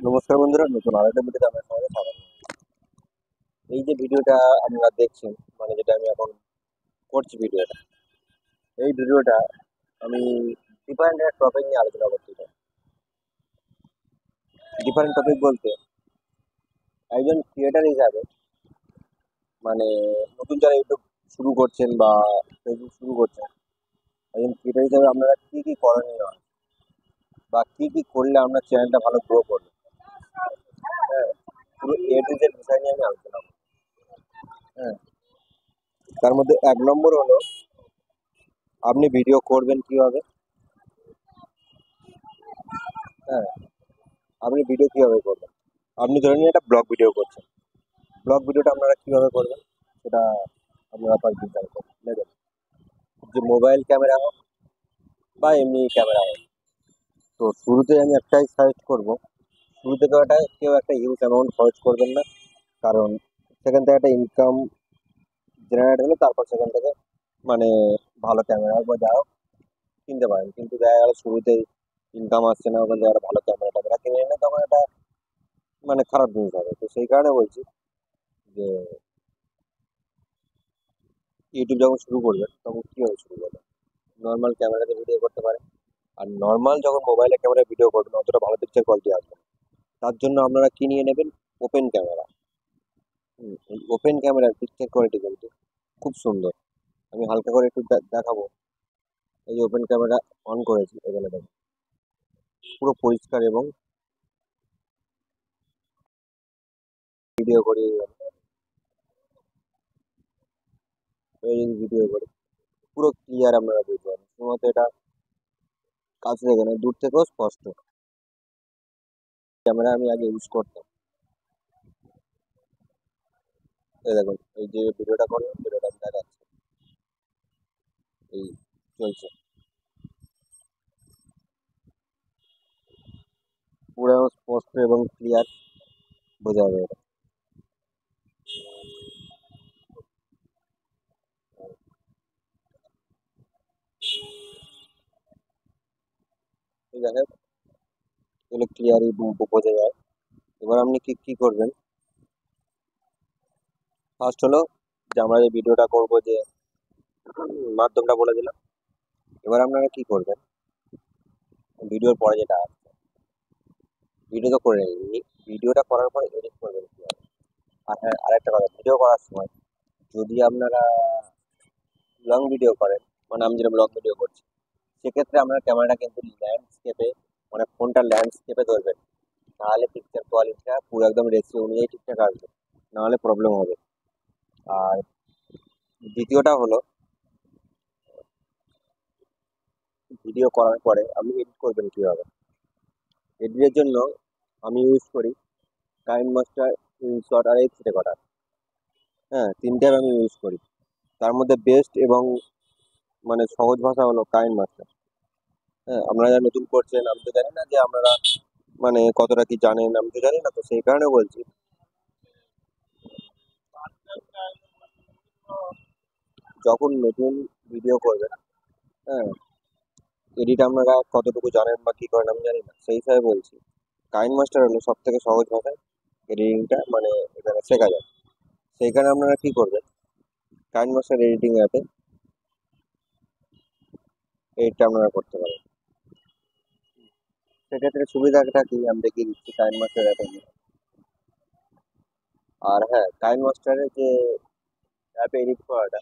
নমস্কার বন্ধুরা, নতুন আরেকটা ভিডিওতে আপনার সবাইকে স্বাগত। এই যে ভিডিওটা আপনারা দেখছেন, মানে যেটা আমি এখন করছি ভিডিওটা, এই ভিডিওটা আমি ডিফারেন্ট একটা টপিক নিয়ে আলোচনা করতে চাই। ডিফারেন্ট টপিক বলতে একজন ক্রিয়েটার হিসাবে, মানে নতুন যারা ইউটিউব শুরু করছেন বা ফেসবুক শুরু করছেন, একজন ক্রিয়েটার হিসাবে আপনারা কি কি করণীয় হয় বা কি কি করলে আপনার চ্যানেলটা ভালো গ্রো করবে, হ্যাঁ, পুরো এ টু জেড বিষয় নিয়ে আমি আলোচনা করবো। হ্যাঁ, তার মধ্যে 1 নম্বর হলো আপনি ভিডিও করবেন কিভাবে। হ্যাঁ, আপনি ভিডিও কিভাবে করবেন। আপনি ধরে নিন একটা ব্লগ ভিডিও করছেন, ব্লগ ভিডিওটা আপনারা কিভাবে করবেন সেটা আপনারা তার বিচার করে নেবেন। যে মোবাইল ক্যামেরা হোক বা এমনি ক্যামেরা হোক, তো শুরুতে আমি একটাই সাজেস্ট করব, শুরুতে কেউ একটা হিউজ অ্যামাউন্ট খরচ করবেন না। কারণ সেখান থেকে একটা ইনকাম জেনারেট হলে তারপর সেখান থেকে মানে ভালো ক্যামেরা হোক বা যা হোক কিনতে পারেন। কিন্তু দেখা গেল শুরুতেই ইনকাম আসছে না, ওখান থেকে একটা ভালো ক্যামেরা ট্যামেরা কিনে নিলে তখন এটা মানে খারাপ জিনিস হবে। তো সেই কারণে বলছি যে ইউটিউব যখন শুরু করবেন তখন কীভাবে শুরু করবেন, নর্মাল ক্যামেরাতে ভিডিও করতে পারেন। আর নর্মাল যখন মোবাইলে ক্যামেরায় ভিডিও করবেন অতটা ভালো পিকচার কোয়ালিটি আসবে না। তার জন্য আপনারা কি নিয়ে নেবেন, ওপেন ক্যামেরা। এই ওপেন ক্যামেরার পিকচার কোয়ালিটি কিন্তু খুব সুন্দর। আমি হালকা করে একটু দেখাবো। এই যে ওপেন ক্যামেরা অন করেছি, এখানে দেখুন পুরো পরিষ্কার এবং ভিডিও করি, ভিডিও করি পুরো ক্লিয়ার আপনারা বুঝতে পারেন। শুধুমাত্র এটা কাছে থেকে নয়, দূর থেকেও স্পষ্ট। ক্যামেরা আমি আগে ইউজ করতাম। এই দেখুন, এই যে ভিডিওটা করলাম, ভিডিওটা আমি দেখাচ্ছি, এই চলছে পুরো স্পষ্ট এবং ক্লিয়ার বোঝা যাবে এটা। এই দেখেন, এগুলো ক্লিয়ারই বোঝা যায়। এবার আপনি কি কি করবেন, ফার্স্ট হলো যে আমরা যে ভিডিওটা করবো, যে মাধ্যমটা বলে দিলাম। এবার আপনারা কি করবেন, ভিডিওর পরে যেটা আসছে, ভিডিও তো করে নিন, ভিডিওটা করার পরে এডিট করবেন কিভাবে। আর হ্যাঁ, আরেকটা কথা, ভিডিও করার সময় যদি আপনারা লং ভিডিও করেন, মানে আমি যেটা লং ভিডিও করছি, সেক্ষেত্রে আপনার ক্যামেরাটা কিন্তু ল্যান্ডস্কেপে, মানে ফোনটা ল্যান্ডস্কেপে ধরবেন, নাহলে পিকচার কোয়ালিটিটা পুরো একদম রেশিও অনুযায়ী ঠিকঠাক আসবে, নাহলে প্রবলেম হবে। আর দ্বিতীয়টা হলো, ভিডিও করার পরে আপনি এডিট করবেন কিভাবে। এডিটের জন্য আমি ইউজ করি কাইন মাস্টার, ইনশট আর এক্স রেকর্ডার। হ্যাঁ, তিনটে আমি ইউজ করি। তার মধ্যে বেস্ট এবং মানে সহজ ভাষা হলো কাইন মাস্টার। হ্যাঁ, আপনারা যারা নতুন করছেন, আমি তো জানি না যে আপনারা মানে কতটা কি জানেন, আমি তো জানি না, তো সেই কারণে বলছি যখন নতুন ভিডিও করবেন, হ্যাঁ, এডিট আপনারা কতটুকু জানেন বা কি করেন আমি জানি না, সেই হিসাবে বলছি কাইন মাস্টার হলো সব থেকে সহজ ভাষায় এডিটিংটা মানে এখানে শেখা যায়। সেইখানে আপনারা কি করবেন, কাইন মাস্টার এডিটিং অ্যাপে এডিটটা আপনারা করতে পারেন। সেক্ষেত্রে সুবিধাটা কি আমি দেখিয়ে দিচ্ছি কাইন মাস্টার অ্যাপে গিয়ে। আর হ্যাঁ, কাইন মাস্টারের যে অ্যাপে এডিট করাটা,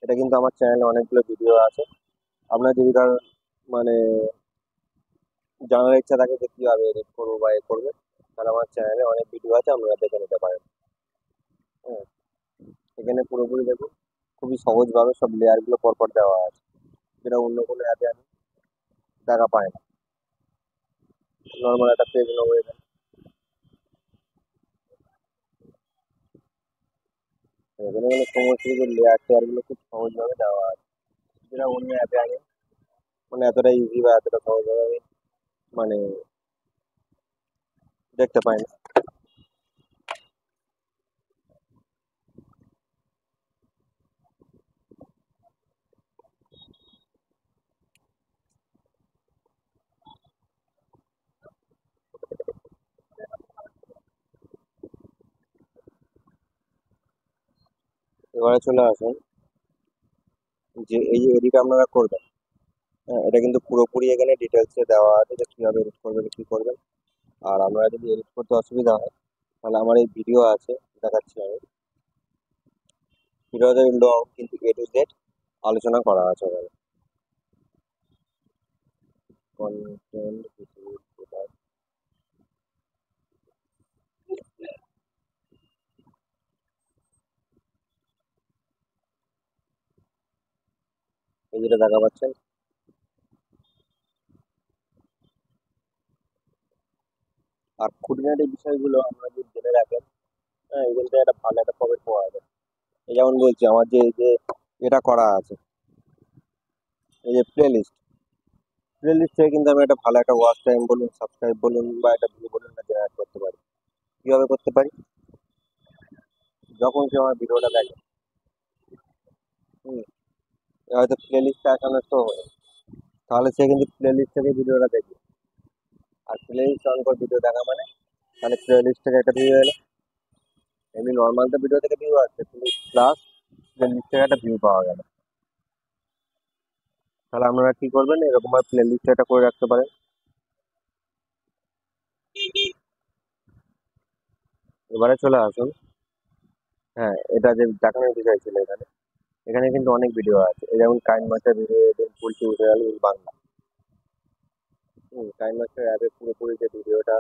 এটা কিন্তু আমার চ্যানেলে অনেকগুলো ভিডিও আছে। আপনার যদি কারণ মানে জানার ইচ্ছা থাকে যে কীভাবে এডিট করবো বা এ করবে, তাহলে আমার চ্যানেলে অনেক ভিডিও আছে, আপনারা দেখে নিতে পারেন। হ্যাঁ, এখানে পুরোপুরি দেখুন, খুবই সহজভাবে সব লেয়ারগুলো পরপর দেওয়া আছে, যেটা অন্য কোনো অ্যাপে আমি দেখা পাই না। নর্মাল একটা পেজ নেবো এখানে, এখানে মানে সমস্ত কিছু লেয়ার টেয়ারগুলো খুব সহজভাবে দেওয়া আছে, যেটা অন্য অ্যাপে আমি মানে এতটা ইজি বা এতটা সহজভাবে আমি মানে দেখতে পাই না। এবারে চলে আসুন যে এই যে এডিট আপনারা করবেন, হ্যাঁ, এটা কিন্তু পুরোপুরি এখানে ডিটেলসে দেওয়া আছে যে কীভাবে এডিট করবেন কী করবেন। আর আপনারা যদি এডিট করতে অসুবিধা হয় তাহলে আমার এই ভিডিও আছে, দেখাচ্ছি আমি। ভিডিওতে লং কিন্তু এ টু জেড আলোচনা করা আছে ওখানে। কন্টেন্ট এই যেটা দেখা পাচ্ছেন, আর খুঁটিনাটি বিষয়গুলো আপনারা যদি জেনে রাখেন, হ্যাঁ, এগুলো থেকে একটা ভালো একটা প্রফিট পাওয়া যায়। এই যেমন বলছি আমার যে এই যে এটা করা আছে, এই যে প্লে লিস্ট থেকে কিন্তু আমি একটা ভালো একটা ওয়াচ টাইম বলুন, সাবস্ক্রাইব বলুন বা একটা ভিউ বলুন না জেনারেট করতে পারি। কিভাবে করতে পারি? যখন কেউ আমার ভিডিওটা দেখে, হুম, হয়তো প্লে লিস্টটা এখানে তো হবে, তাহলে সে কিন্তু প্লে লিস্ট থেকে ভিডিওটা দেখবে। আর প্লে লিস্ট অন করে ভিডিও দেখা মানে তাহলে প্লে লিস্ট থেকে একটা ভিউ এলো। এমনি নর্মাল তো ভিডিও থেকে ভিউ আসছে, কিন্তু প্লাস প্লে লিস্ট থেকে একটা ভিউ পাওয়া গেল। তাহলে আপনারা কি করবেন, এরকম ভাবে প্লে লিস্ট একটা করে রাখতে পারেন। এবারে চলে আসুন, হ্যাঁ, এটা যে দেখানোর বিষয় ছিল এখানে, এখানে কিন্তু অনেক ভিডিও আছে। এই যেমন KineMaster video editing full tutorial in Bangla. KineMaster অ্যাপে পুরোপুরি যে ভিডিওটা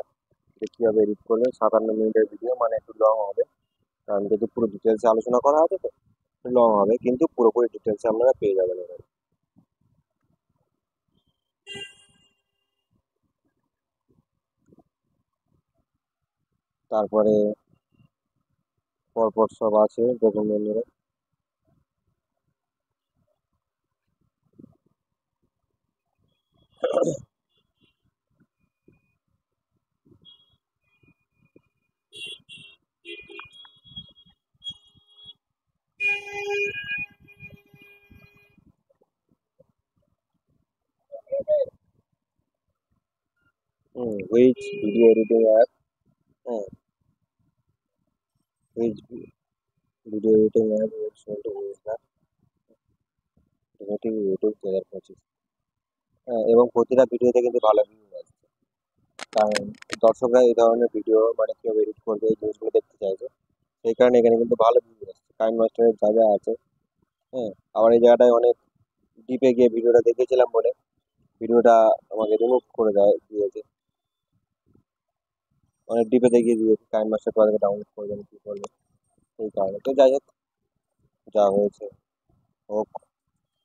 যে কীভাবে এডিট করবেন, 57 মিনিটের ভিডিও মানে একটু লং হবে, কারণ যদি পুরো ডিটেলসে আলোচনা করা আছে তো লং হবে, কিন্তু পুরোপুরি ডিটেলসে আপনারা পেয়ে যাবেন এখানে। তারপরে পরপর সব আছে, দেখুন বন্ধুরা। হুইচ ভিডিও এডিটিং অ্যাপ, হ্যাঁ, which video editing app YouTube 2025। হ্যাঁ, এবং প্রতিটা ভিডিওতে কিন্তু ভালো ভিউ আসছে, কারণ দর্শকরা এই ধরনের ভিডিও মানে কেউ এডিট করবে এই জিনিসগুলো দেখতে চাইছে, সেই কারণে এখানে কিন্তু ভালো ভিউ আসছে। কাইন মাস্টারের যা যা আছে, হ্যাঁ, আবার এই জায়গাটায় অনেক ডিপে গিয়ে ভিডিওটা দেখেছিলাম বলে ভিডিওটা আমাকে রিমুভ করে দিয়েছে। অনেক ডিপে দেখিয়ে দিয়েছে কাইন মাস্টার কোথা থেকে ডাউনলোড করবেন কী করবেন, সেই কারণে। তো যাই হোক, যা হয়েছে হোক।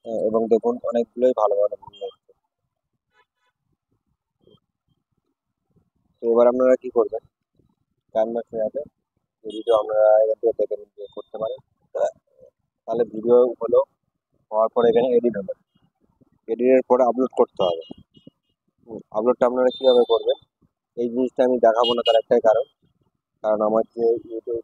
হ্যাঁ, এবং দেখুন অনেকগুলোই ভালো ভালো ভিউ আসছে। তো এবার আপনারা কি করবেন, কাইন মাস্টার অ্যাপে ভিডিও আপনারা এখান থেকে দেখে নিয়ে করতে পারেন। তাহলে ভিডিও হলো, হওয়ার পরে এখানে এডিট হবে, এডিটের পরে আপলোড করতে হবে। আপলোডটা আপনারা কীভাবে করবেন এই জিনিসটা আমি দেখাবো না, তার একটাই কারণ, কারণ আমার যে ইউটিউব,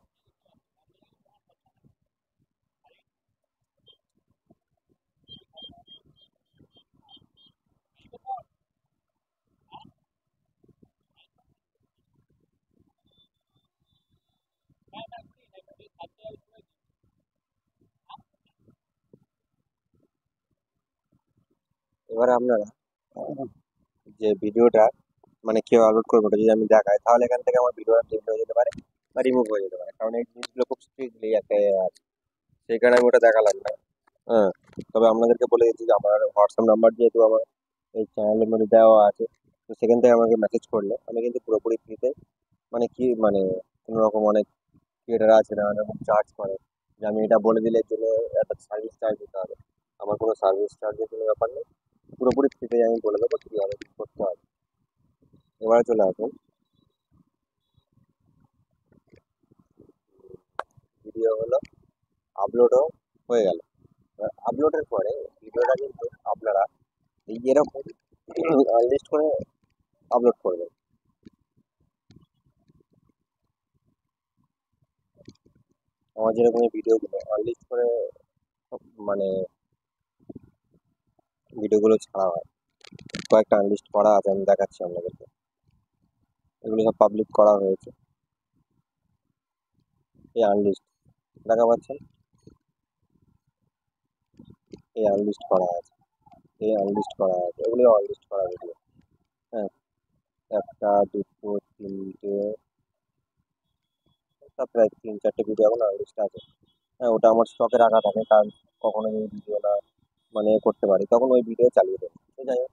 এবারে আপনারা যে ভিডিওটা মানে কেউ আপলোড করবে ওটা যদি আমি দেখাই, তাহলে এখান থেকে আমার ভিডিওটা ডিলিট হয়ে যেতে পারে বা রিমুভ হয়ে যেতে পারে, কারণ এই জিনিসগুলো খুব স্ট্রিক্টলি একটা এ আছে, সেই কারণে আমি ওটা দেখালাম না। হ্যাঁ, তবে আপনাদেরকে বলে দিচ্ছি যে আমার হোয়াটসঅ্যাপ নাম্বার যেহেতু আমার এই চ্যানেলের মধ্যে দেওয়া আছে, তো সেখান থেকে আমাকে মেসেজ করলে আমি কিন্তু পুরোপুরি ফ্রিতে, মানে কি মানে কোনো রকম অনেক ক্রিয়েটার আছে না এরকম চার্জ করে যে আমি এটা বলে দিলে এর জন্য একটা সার্ভিস চার্জ দিতে হবে। আমার কোনো সার্ভিস চার্জের কোনো ব্যাপার নেই, পুরোপুরি ফ্রিতে আমি বলে দেবো কীভাবে কী করতে হবে। এবারে চলে আসুন, ভিডিও হলো আপলোডও হয়ে গেল। আপলোডের পরে ভিডিওটা কিন্তু আপনারা এই এরকম লিস্ট করে আপলোড করবেন। আমার যেরকম এই ভিডিওগুলো লিস্ট করে মানে ভিডিওগুলো ছাড়া হয়, কয়েকটা আনলিস্ট করা আছে, আমি দেখাচ্ছি আপনাদেরকে। এগুলো সব পাবলিক করা হয়েছে, এই আনলিস্ট দেখা পাচ্ছেন। এই আনলিস্ট করা আছে, এই আনলিস্ট করা আছে, এগুলো আনলিস্ট করা ভিডিও। হ্যাঁ, একটা দুটো তিনটে, তা প্রায় 3-4টে ভিডিও এখন আনলিস্ট আছে। হ্যাঁ, ওটা আমার স্টকে রাখা থাকে, কারণ কখনো যদি ভিডিও না মানে করতে পারি তখন ওই ভিডিও চালিয়ে দেবো। তো যাই হোক,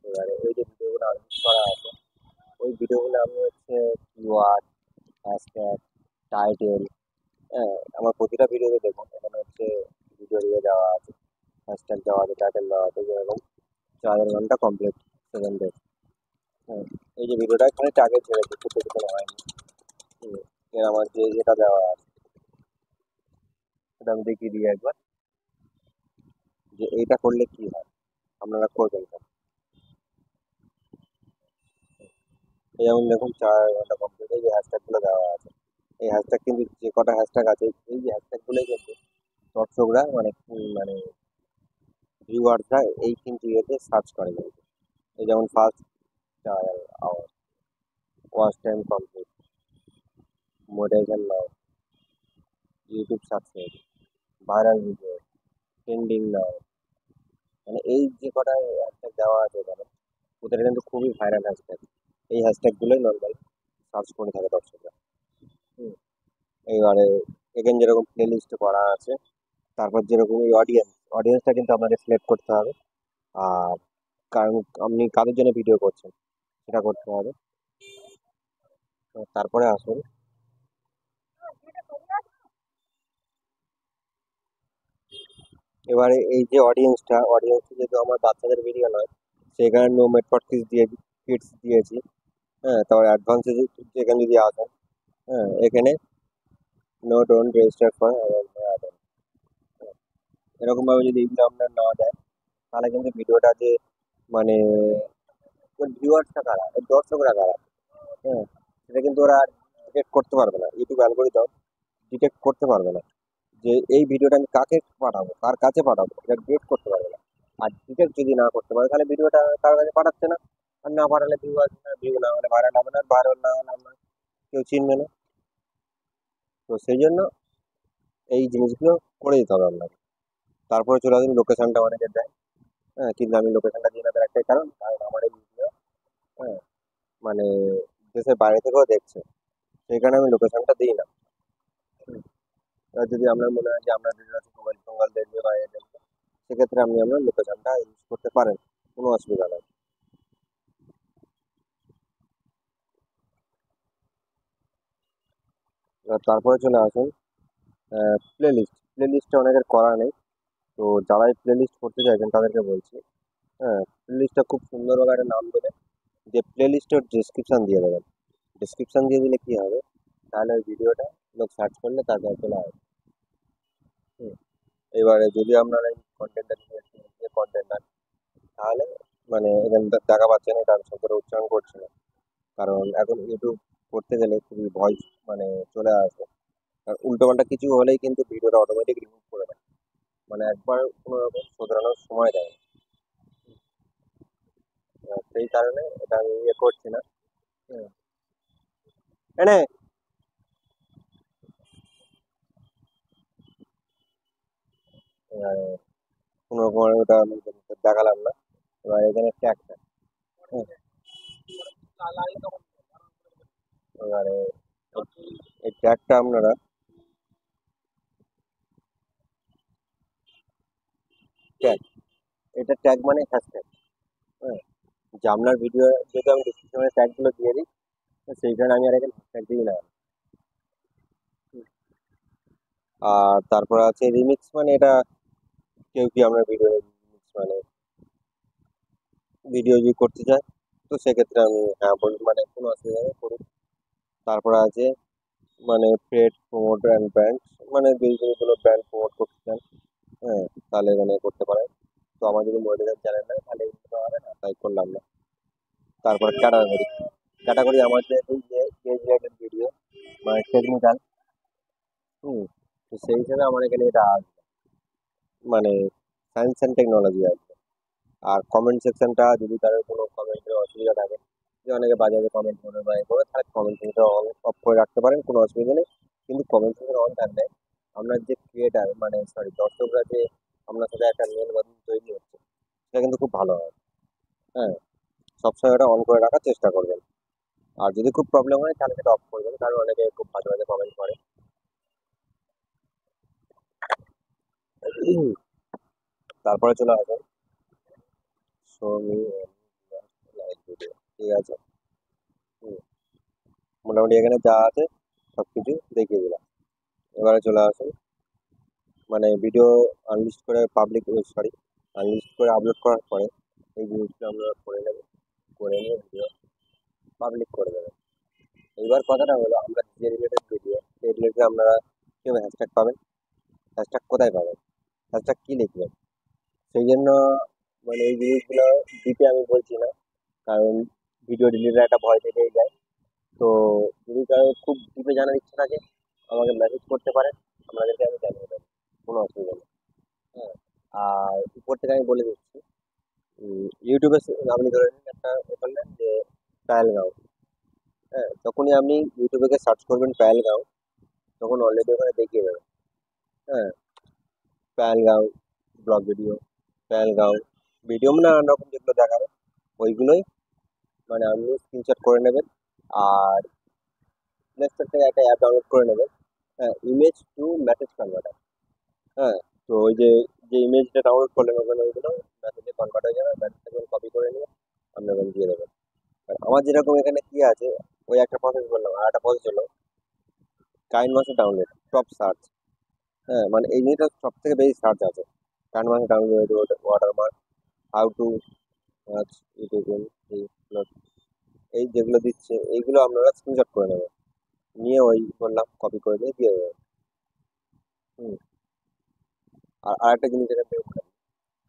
এবারে ওই যে ভিডিওগুলো আনলিস্ট করা আছে, ওই ভিডিওগুলো আমি হচ্ছে কিওয়ার্ড, হ্যাশট্যাগ, টাইটেল, হ্যাঁ, আমার প্রতিটা ভিডিওতে দেখুন এখানে হচ্ছে ভিডিও দিয়ে দেওয়া আছে, হ্যাশট্যাগ দেওয়া আছে, টাইটেল দেওয়া আছে, যেরকম 4 ঘন্টা কমপ্লিট 7 ডেজ। হ্যাঁ, এই যে ভিডিওটা এখানে টার্গেট ছেড়েছে, কিছু কোনো হয়নি। হুম, এর আমার যে যেটা দেওয়া আছে সেটা আমি দেখিয়ে দিই একবার, যে এইটা করলে কি হয়, আপনারা করবেন কেন। এই যেমন দেখুন 4 ঘন্টা কমপ্লিট, এই যে হ্যাশট্যাগুলো দেওয়া আছে, এই হ্যাশট্যাগ কিন্তু যে কটা হ্যাশট্যাগ আছে, এই যে হ্যাশট্যাগুলোই কিন্তু দর্শকরা মানে মানে ভিউয়ার্সরা এই কিন্তু ইয়েতে সার্চ করে কিন্তু। এই যেমন first 4 hour, watch time complete, motivation now, YouTube success, viral video, trending now, মানে এই যে কটা হ্যাশট্যাগ দেওয়া আছে এখানে, ওদের কিন্তু খুবই ভাইরাল হ্যাশট্যাগ। এই হ্যাশট্যাগুলোই নর্মাল সার্চ করে থাকে দর্শকরা। হুম, এইবারে এখানে যেরকম প্লে লিস্ট করা আছে, তারপর যেরকম এই অডিয়েন্সটা কিন্তু আপনাদের সিলেক্ট করতে হবে। আর কারণ আপনি কাদের জন্য ভিডিও করছেন সেটা করতে হবে। তো তারপরে আসুন, এবারে এই যে অডিয়েন্স যেহেতু আমার বাচ্চাদের ভিডিও নয়, সেখানে নো মেড ফর কিডস দিয়েছি। হ্যাঁ, তারপর অ্যাডভান্সে যেখানে যদি আসেন, হ্যাঁ, এখানে নো ডোন্ট রেজিস্টার ফর এরকম ভাবে যদি এগুলো আপনার না দেয়, তাহলে কিন্তু ভিডিওটা যে মানে ভিউয়ার্সটা কারা, এর দর্শকরা কারা, হ্যাঁ, সেটা কিন্তু ওরা ডিটেক্ট করতে পারবে না, ইউটিউব অ্যালগোরিদম ডিটেক্ট করতে পারবে না যে এই ভিডিওটা আমি কাকে পাঠাবো, কার কাছে পাঠাবো, এটা ডিটেক্ট করতে পারবে না। আর ডিটেক্ট যদি না করতে পারে, তাহলে ভিডিওটা কার কাছে পাঠাচ্ছে না, আর না পাঠালে ভিউ আসবে না, ভিউ না হলে ভাইরাল হবে না, ভাইরাল না হলে আমরা কেউ চিনবে না। তো সেই জন্য এই জিনিসগুলো করে দিতে হবে আপনাকে। তারপরে চলে আসুন, লোকেশনটা অনেকে দেয়, হ্যাঁ, কিন্তু আমি লোকেশনটা দিই না, তার একটাই কারণ, কারণ আমার এই ভিডিও, হ্যাঁ, মানে দেশের বাইরে থেকেও দেখছে, সেখানে আমি লোকেশনটা দিই না। হুম, এবার যদি আপনার মনে হয় যে আপনার ভিডিও আছে মোবাইল টোবাইল দেখবে, বাইরে দেখবে, সেক্ষেত্রে আপনি আপনার লোকেশনটা ইউজ করতে পারেন, কোনো অসুবিধা নেই। এবার তারপরে চলে আসুন প্লে লিস্টটা অনেকের করা নেই। তো যারা এই প্লে লিস্ট করতে চাইছেন তাদেরকে বলছি, হ্যাঁ, প্লে লিস্টটা খুব সুন্দরভাবে একটা নাম দেবেন, যে প্লে লিস্টের ডিসক্রিপশন দিয়ে দেবেন। ডিসক্রিপশন দিয়ে দিলে কি হবে, তাহলে ওই ভিডিওটা লোক সার্চ করলে তার কাছে চলে আসবে। হুম, এবারে যদি আপনারা এই কন্টেন্টটা নিয়ে কন্টেন্ট না, তাহলে মানে এখানে দেখা পাচ্ছেন এটা আমি শব্দটা উচ্চারণ করছি না, কারণ এখন ইউটিউব করতে গেলে খুবই ভয় মানে চলে আসে। আর উল্টোপাল্টা কিছু হলেই কিন্তু ভিডিওটা অটোমেটিক রিমুভ করে দেয়, মানে একবার কোনো রকম শোধরানোর সময় দেয় না। সেই কারণে এটা আমি ইয়ে করছি না। হুম, এনে আহ, কোনো রকম ওটা আমি দেখালাম না। এবার এখানে ট্যাগটা, এবারে এই ট্যাগটা আপনারা, ট্যাগ, এটা ট্যাগ মানে হ্যাশট্যাগ। হ্যাঁ, যে আপনার ভিডিও যেহেতু আমি ডিসক্রিপশনে ট্যাগগুলো দিয়ে দিই, তো সেই কারণে আমি আর এখানে হ্যাশট্যাগ দিই না। আর তারপর আছে রিমিক্স, মানে এটা কেউ কি আপনার ভিডিও রিমিক্স মানে ভিডিও যদি করতে চায়, তো সেক্ষেত্রে আমি হ্যাঁ বলি, মানে কোনো অসুবিধা নেই, করুন। তারপর আছে মানে পেড প্রমোট অ্যান্ড ব্র্যান্ড, মানে যদি তুমি কোনো ব্র্যান্ড প্রমোট করতে চান, হ্যাঁ, তাহলে মানে করতে পারেন। তো আমার যদি মোটিভেশন চ্যানেল নেই তাহলে এগুলো হবে না, তাই করলাম না। তারপর ক্যাটাগরি, ক্যাটাগরি আমার যেহেতু যে রিলেটেড ভিডিও মানে টেকনিক্যাল, হুম, তো সেই হিসেবে আমার এখানে এটা আসবে, মানে সায়েন্স অ্যান্ড টেকনোলজি আসবে। আর কমেন্ট সেকশনটা যদি কারোর কোনো কমেন্টের অসুবিধা থাকে, যে অনেকে বাজারে কমেন্ট করে বা এ করে, তাহলে কমেন্ট সেকশনটা অন অফ করে রাখতে পারেন, কোনো অসুবিধা নেই। কিন্তু কমেন্ট সেকশন অন থাকলে আপনার যে ক্রিয়েটার মানে সরি দর্শকরা যে আপনার সাথে একটা মেল বন্ধন তৈরি হচ্ছে, সেটা কিন্তু খুব ভালো হয়। হ্যাঁ, সবসময় ওটা অন করে রাখার চেষ্টা করবেন। আর যদি খুব প্রবলেম হয় তাহলে সেটা অফ করবেন, কারণ অনেকে খুব বাজে বাজে কমেন্ট করে। তারপরে চলে আসেন সৌমি লাইভ ভিডিও, ঠিক আছে। হুম, মোটামুটি এখানে যা আছে সব কিছু দেখিয়ে দিলাম। এবারে চলে আসুন, মানে ভিডিও আনলিস্ট করে পাবলিক, সরি, আনলিস্ট করে আপলোড করার পরে এই জিনিসটা আমরা করে নেব, করে নিয়ে ভিডিও পাবলিক করে দেবেন। এইবার কথাটা হলো, আমরা যে রিলেটেড ভিডিও সেই রিলেটেড আপনারা কেউ হ্যাশট্যাগ পাবেন। হ্যাশট্যাগ কোথায় পাবেন? হ্যাশট্যাগ কি লিখবেন? সেই জন্য মানে এই জিনিসগুলো দিতে আমি বলছি না, কারণ ভিডিও ডিলিটের একটা ভয় থেকেই যায়। তো যদি কারো খুব ডিপে জানার ইচ্ছা থাকে আমাকে মেসেজ করতে পারেন, আপনাদেরকে আমি জানিয়ে দেবো, কোনো অসুবিধা নেই। হ্যাঁ, আর উপর থেকে আমি বলে দিচ্ছি, ইউটিউবে আপনি ধরে নিন একটা এ করলেন যে পায়েলগাঁও। হ্যাঁ, যখনই আপনি ইউটিউবে গিয়ে সার্চ করবেন পায়েলগাঁও, তখন অলরেডি ওখানে দেখিয়ে দেবে। হ্যাঁ, Pahalgam blog video, Pahalgam video মানে নানান রকম যেগুলো দেখাবে ওইগুলোই, মানে আপনি স্ক্রিনশট করে নেবেন। আর প্লে স্টোর থেকে একটা অ্যাপ ডাউনলোড করে নেবেন, হ্যাঁ, ইমেজ টু মেসেজ কনভার্টার। হ্যাঁ, তো ওই যে যে ইমেজটা ডাউনলোড করলেন ওখানে ওইগুলো মেসেজে কনভার্ট হয়ে যাবে, মেসেজটা কপি করে নিয়ে আপনি ওখানে দিয়ে দেবেন। আর আমার যেরকম এখানে কি আছে, ওই একটা প্রসেস বললাম, আর একটা প্রসেস হলো কাইন মাসে ডাউনলোড টপ সার্চ। হ্যাঁ, মানে এই জিনিসটা সব থেকে বেশি সার্চ আছে। কাইন মাসে download, watermark, how to watch YouTube, এই যেগুলো দিচ্ছে এইগুলো আপনারা স্ক্রিনশট করে নেবেন, নিয়ে ওই বললাম কপি করে নিয়ে দিয়ে দেবেন। হুম, আর আরেকটা জিনিস এখান থেকে বলে,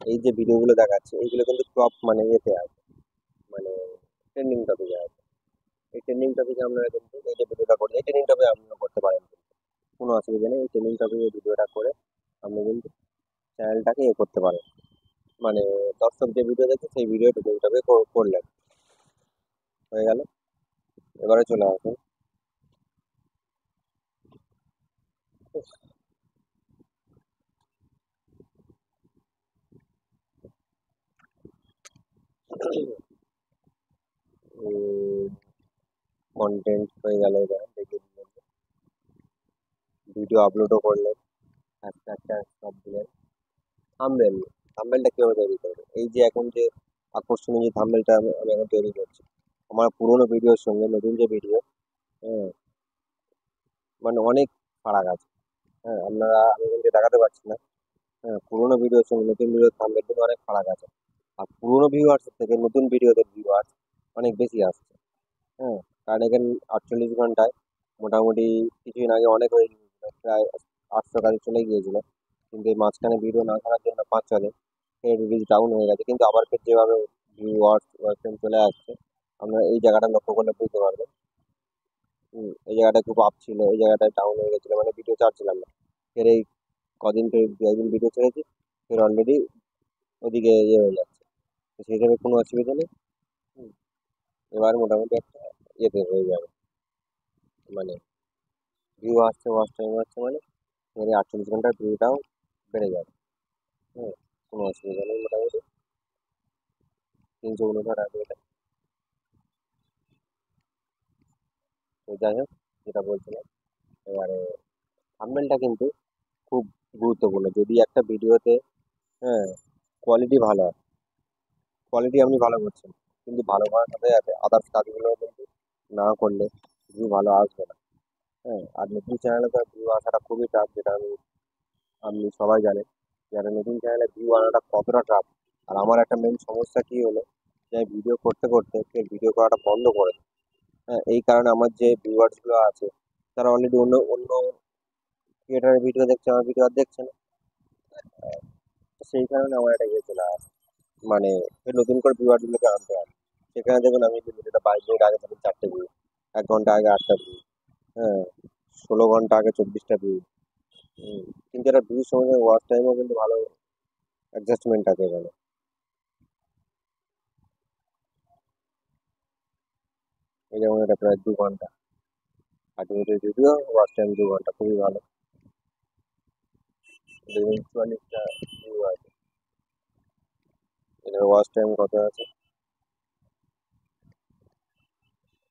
এই যে ভিডিওগুলো দেখাচ্ছে এইগুলো কিন্তু টপ মানে ইয়েতে আছে, মানে ট্রেন্ডিং টপিকে আছে। এই ট্রেন্ডিং টপিকে আপনারা কিন্তু এই যে ভিডিওটা করেন এই ট্রেন্ডিং টপিকে আপনিও করতে পারেন কিন্তু, কোনো অসুবিধা নেই। এই ট্রেন্ডিং টপিকে ভিডিওটা করে আপনি কিন্তু চ্যানেলটাকে এ করতে পারেন, মানে দর্শক যে ভিডিও দেখছে সেই ভিডিও ট্রেন্ডিং টপিকে করলেন, হয়ে গেল। এবারে চলে আসুন, কন্টেন্ট হয়ে গেল, এবার দেখিয়ে দিলেন, ভিডিও আপলোডও করলেন, একটা সব দিলেন। থাম্বনেল, থাম্বনেলটা কিভাবে তৈরি করবে, এই যে এখন যে আকর্ষণীয় যে থাম্বনেলটা আমি এখন তৈরি করছি, আমার পুরোনো ভিডিওর সঙ্গে নতুন যে ভিডিও, হ্যাঁ, মানে অনেক ফারাক আছে। হ্যাঁ, আপনারা আমি কিন্তু দেখাতে পারছি না। হ্যাঁ, পুরোনো ভিডিওর সঙ্গে নতুন ভিডিওর থাম্বনেল কিন্তু অনেক ফারাক আছে। আর পুরোনো ভিউয়ার্স থেকে নতুন ভিডিওতে ভিউয়ার্স অনেক বেশি আসছে। হ্যাঁ, কারণ এখানে 48 ঘন্টায় মোটামুটি কিছুদিন আগে অনেক হয়ে গিয়েছিল, প্রায় 800 কাছে চলে গিয়েছিল। কিন্তু এই মাঝখানে ভিডিও না ছাড়ার জন্য 5-6 দিন এই রিলিজ ডাউন হয়ে গেছে, কিন্তু আবার ফের যেভাবে ভিউয়ার্স চলে আসছে আমরা এই জায়গাটা লক্ষ্য করলে বুঝতে পারবেন। এই জায়গাটা খুব আপ ছিল, এই জায়গাটায় ডাউন হয়ে গেছিল, মানে ভিডিও ছাড়ছিলাম না। ফের এই কদিন থেকে দু একদিন ভিডিও ছেড়েছি, ফের অলরেডি ওদিকে ইয়ে হয়ে যাচ্ছে। তো সেই হিসেবে কোনো অসুবিধা নেই। হুম, এবার মোটামুটি একটা ইয়েতে হয়ে যাবে, মানে ভিউ আসছে, ওয়াচ টাইম আসছে, মানে এর 48 ঘন্টার ভিউটাও বেড়ে যাবে। হ্যাঁ, কোনো অসুবিধা নেই, মোটামুটি 359 আসবে এটা। তো যাই হোক, যেটা বলছিলাম, এবারে থাম্বনেলটা কিন্তু খুব গুরুত্বপূর্ণ। যদি একটা ভিডিওতে, হ্যাঁ, কোয়ালিটি ভালো হয়, কোয়ালিটি আপনি ভালো করছেন, কিন্তু ভালো করার সাথে সাথে আদার্স কাজগুলো কিন্তু না করলে ভিউ ভালো আসবে না। হ্যাঁ, আর নতুন চ্যানেলে তো ভিউ আসাটা খুবই টাফ, যেটা আপনি সবাই জানেন যে একটা নতুন চ্যানেলে ভিউ আনাটা কতটা টাফ। আর আমার একটা মেন সমস্যা কি হলো, যে আমি ভিডিও করতে করতে ফের ভিডিও করাটা বন্ধ করে দিই। হ্যাঁ, এই কারণে আমার যে ভিউয়ার্স গুলো আছে তারা অলরেডি অন্য অন্য ক্রিয়েটারের ভিডিও দেখছে, আমার ভিডিও আর দেখছে না। তো সেই কারণে আমার এটা ইয়ে চলে আসে, মানে ফের নতুন করে ভিউয়ার্স গুলোকে আনতে হয়। সেখানে দেখুন আমি যে ভিডিওটা 22 মিনিট আগে তখন 4টে ভিউ, 1 ঘন্টা আগে 8টা ভিউ, হ্যাঁ, 16 ঘন্টা আগে 24টা ভিউ। কিন্তু এটা ভিউর সঙ্গে ওয়াচ টাইমও কিন্তু ভালো অ্যাডজাস্টমেন্ট আছে এখানে। এই যেমন এটা প্রায় 2 ঘন্টা, 8 মিনিটের ভিডিও, ওয়াচ টাইম 2 ঘন্টা, খুবই ভালো। দেখুন 44টা ভিউ আছে। এটার ওয়াচ টাইম কত আছে?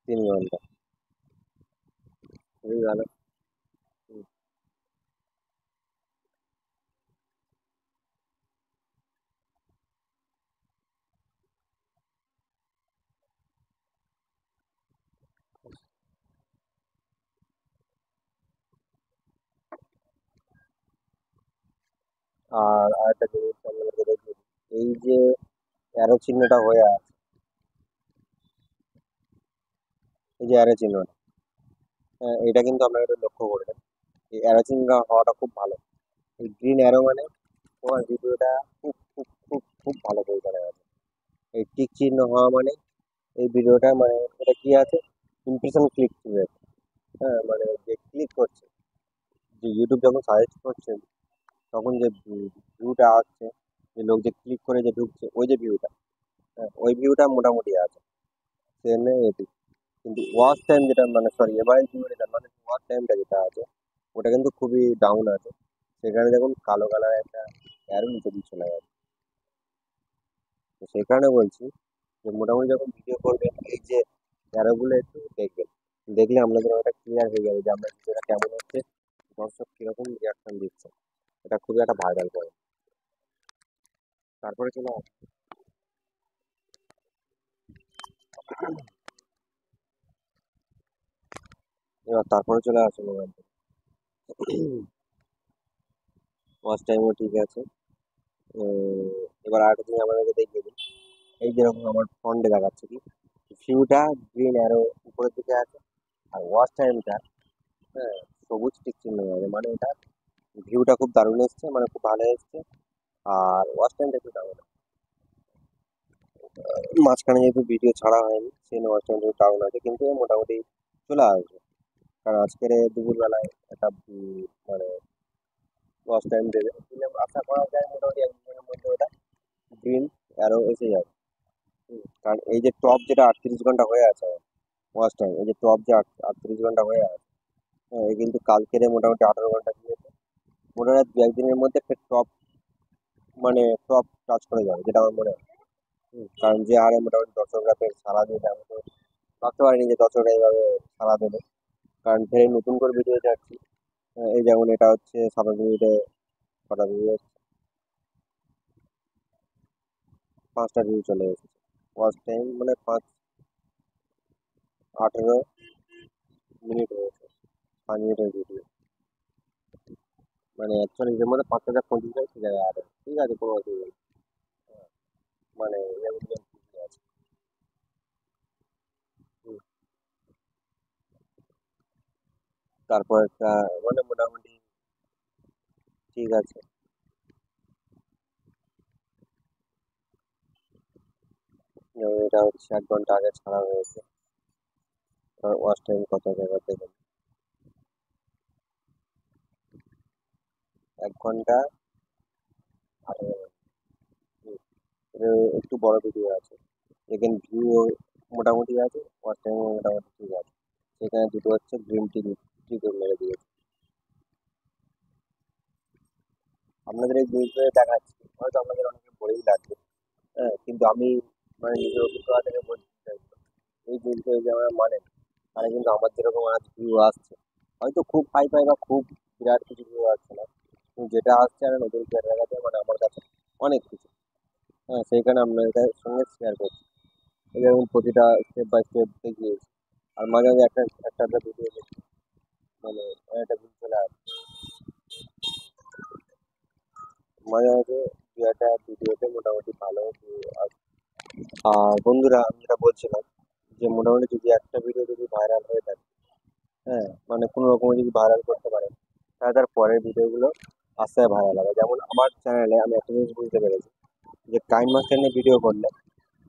3 ঘন্টা। খুবই ভালো। হুম। আর আরেকটা জিনিস আপনাদেরকে দেখি, এই যে অ্যারো চিহ্নটা হয়ে আছে, এই যে অ্যারো চিহ্নটা, এটা কিন্তু আপনারা একটু লক্ষ্য করবেন। এই অ্যারো চিহ্ন হওয়াটা খুব ভালো। এই গ্রিন অ্যারো মানে তোমার ভিডিওটা খুব খুব খুব খুব ভালো পরিচালনা আছে। এই টিক চিহ্ন হওয়া মানে এই ভিডিওটা মানে এটা কি আছে, ইমপ্রেশন ক্লিক রেট। হ্যাঁ, মানে যে ক্লিক করছে, যে ইউটিউব যখন সাজেস্ট করছে তখন যে ভিউটা আসছে, যে লোক যে ক্লিক করে যে ঢুকছে ওই যে ভিউটা, হ্যাঁ ওই ভিউটা মোটামুটি আছে। সেজন্য এটি কিন্তু ওয়াচ টাইম যেটা মানে সরি এভারেজ ভিউ যেটা মানে ওয়াচ টাইমটা যেটা আছে ওটা কিন্তু খুবই ডাউন আছে। সেখানে দেখুন কালো কালার একটা অ্যারো নিচে দিয়ে চলে গেছে। তো সেই কারণে বলছি যে মোটামুটি যখন ভিডিও করবেন এই যে অ্যারোগুলো একটু দেখবেন, দেখলে আপনাদের ওটা ক্লিয়ার হয়ে যাবে যে আপনার ভিডিওটা কেমন হচ্ছে, দর্শক কিরকম রিয়াকশন দিচ্ছে। এটা খুবই একটা ভাইরাল পয়েন্ট। তারপরে চলে তারপরে চলে আসে মোবাইল। ওয়াচ টাইমও ঠিক আছে। এবার আরেকটা জিনিস আমাদেরকে দেখিয়ে দিই। এই যেরকম আমার ফ্রন্টে দেখাচ্ছে কি ভিউটা গ্রিন অ্যারো উপরের দিকে আছে, আর ওয়াচ টাইমটা হ্যাঁ সবুজ টিক চিহ্ন হয়ে আছে, মানে এটা ভিউটা খুব দারুণ এসছে, মানে খুব ভালো এসছে। আর ওয়াচ টাইমটা একটু ডাউন, মাঝখানে যেহেতু ভিডিও ছাড়া হয়নি সেই ওয়াচ টাইমটা একটু ডাউন আছে, কিন্তু মোটামুটি চলে আসবে। কারণ আজকের দুপুরবেলায় একটা মানে ওয়াচ টাইম দেবে, দিলে আশা করা যায় মোটামুটি 1 দিনের মধ্যে ওটা গ্রিন অ্যারো এসে যাবে। কারণ এই যে টপ যেটা 38 ঘন্টা হয়ে আছে ওয়াচ টাইম, এই যে টপ যে 38 ঘন্টা হয়ে আছে, হ্যাঁ এই কিন্তু কালকের মোটামুটি 18 ঘন্টা দিয়েছে। মোটামুটি 2-1 দিনের মধ্যে ফের টপ মানে টপ টাচ করে যাবে যেটা আমার মনে হয়। কারণ যে হারে মোটামুটি দর্শকরা ফের সাড়া দিয়েছে, আমি তো ভাবতে পারিনি যে দর্শকরা এইভাবে সাড়া দেবে। কারণ ফের এই নতুন করে ভিডিও যাচ্ছি, এই যেমন এটা হচ্ছে 27 মিনিটে কটা ভিডিও, 5টা ভিউ চলে এসেছে। ওয়াচ টাইম মানে 18 মিনিট হয়েছে, 5 মিনিটের ভিডিও, মানে 41-এর মধ্যে 5 হাজার 25 হয়, ঠিক আছে আর ঠিক আছে কোনো অসুবিধা নেই। মানে এরকম যেমন ঠিকই আছে। হুম। তারপর একটা মানে মোটামুটি ঠিক আছে। যেমন এটা হচ্ছে 1 ঘন্টা আগে ছাড়া হয়েছে। ওয়াচ টাইম কত জায়গা দেখুন, 1 ঘন্টা 18 মিনিট। এটা একটু বড় ভিডিও আছে, এখানে ভিউ মোটামুটি আছে, ওয়াচ টাইমও মোটামুটি ঠিক আছে। সেখানে দুটো হচ্ছে গ্রিন টিভি টিকে মেরে দিয়েছে। আপনাদের এই জিনিসগুলো দেখাচ্ছি, হয়তো আপনাদের অনেকে বোরিং লাগবে, হ্যাঁ কিন্তু আমি মানে নিজের অভিজ্ঞতা থেকে বলতে চাইবো, এই জিনিসগুলো যে আমরা মানে তারা কিন্তু আমার যেরকম আজ ভিউ আসছে, হয়তো খুব হাই ফাই বা খুব বিরাট কিছু ভিউ আসছে না, কিন্তু যেটা আসছে আমি নতুন ক্রিয়েটার কাছে মানে আমার কাছে অনেক কিছু। হ্যাঁ সেইখানে আপনাদের সঙ্গে শেয়ার করছি। এই যেমন প্রতিটা স্টেপ বাই স্টেপ দেখিয়েছি। আর মাঝে মাঝে একটা একটা একটা ভিডিও দেখি, মানে একটা ভিউ চলে আসে মাঝে মাঝে, দু একটা ভিডিওতে মোটামুটি ভালো ভিউ আসে। আর বন্ধুরা আমি যেটা বলছিলাম যে মোটামুটি যদি একটা ভিডিও যদি ভাইরাল হয়ে থাকে, হ্যাঁ মানে কোনো রকমে যদি ভাইরাল করতে পারেন, তাহলে তার পরের ভিডিওগুলো আস্তে আস্তে ভাইরাল হবে। যেমন আমার চ্যানেলে আমি একটা জিনিস বুঝতে পেরেছি যে কাইন মাস্টার নিয়ে ভিডিও করলে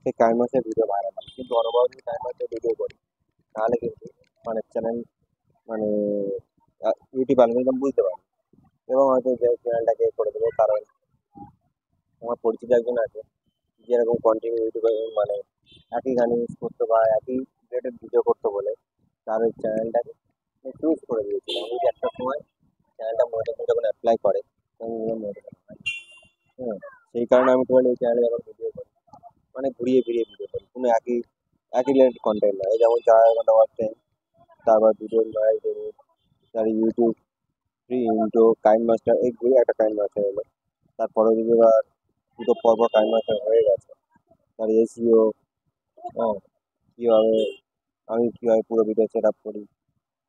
সেই কাইন মাস্টার ভিডিও ভাইরাল হবে, কিন্তু অনবরত যদি কাইন মাস্টার ভিডিও করি তাহলে কিন্তু মানে চ্যানেল মানে ইউটিউব অ্যালগোরিদম বুঝতে পারে এবং হয়তো যে চ্যানেলটাকে করে দেবো। কারণ আমার পরিচিত একজন আছে যেরকম কন্টিনিউ ইউটিউবে মানে একই গান ইউজ করতে বা একই রিলেটেড ভিডিও করতে বলে তার ওই চ্যানেলটাকে চুজ করে দিয়েছিল। আমি যদি একটা সময় চ্যানেলটা মনিটাইজেশন যখন অ্যাপ্লাই করে তখন মনিটাইজেশন হয়। কারণে আমি তোমার এই চ্যানেলে এখন ভিডিও করি, মানে ঘুরিয়ে ফিরিয়ে ভিডিও করি, কোনো একই একই রিলেটেড কন্টেন্ট নয়। এই যেমন 4 ঘন্টা ওয়াচ টাইম, তারপর ভিডিও নয়, তার ইউটিউব ফ্রি ইন্টো কাইন মাস্টার, এই ঘুরে একটা কাইন মাস্টার হলো। তারপরে যদি এবার দুটো পরপর কাইন মাস্টার হয়ে গেছে, তার এসিও, হ্যাঁ, কীভাবে আমি কীভাবে পুরো ভিডিও সেট আপ করি,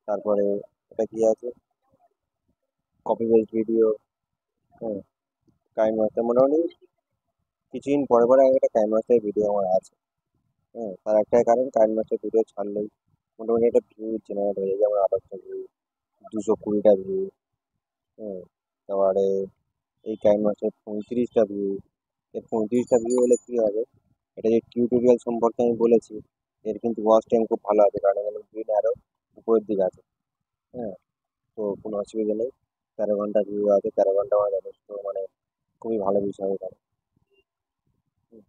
তারপরে এটা কি আছে, কপি পেস্ট ভিডিও, হ্যাঁ, কাইন মাস্টার মোটামুটি কিছুদিন পরে পরে একটা কাইন মাস্টারের ভিডিও আমার আছে। হ্যাঁ, তার একটাই কারণ, কাইন মাস্টার ভিডিও ছাড়লেই মোটামুটি একটা ভিউ জেনারেট হয়ে যায়, যেমন 28টা ভিউ, 220টা ভিউ। হ্যাঁ, তারপরে এই কাইন মাস্টার 35টা ভিউ। এর 35টা ভিউ হলে কী হবে, এটা যে টিউটোরিয়াল সম্পর্কে আমি বলেছি, এর কিন্তু ওয়াচ টাইম খুব ভালো আছে, কারণ এখানে গ্রিন আরও উপরের দিকে আছে। হ্যাঁ, তো কোনো অসুবিধা নেই। 13 ঘন্টা ভিউ আছে, 13 ঘন্টা আমার যথেষ্ট, মানে খুবই ভালো বিষয় এখানে। হুম,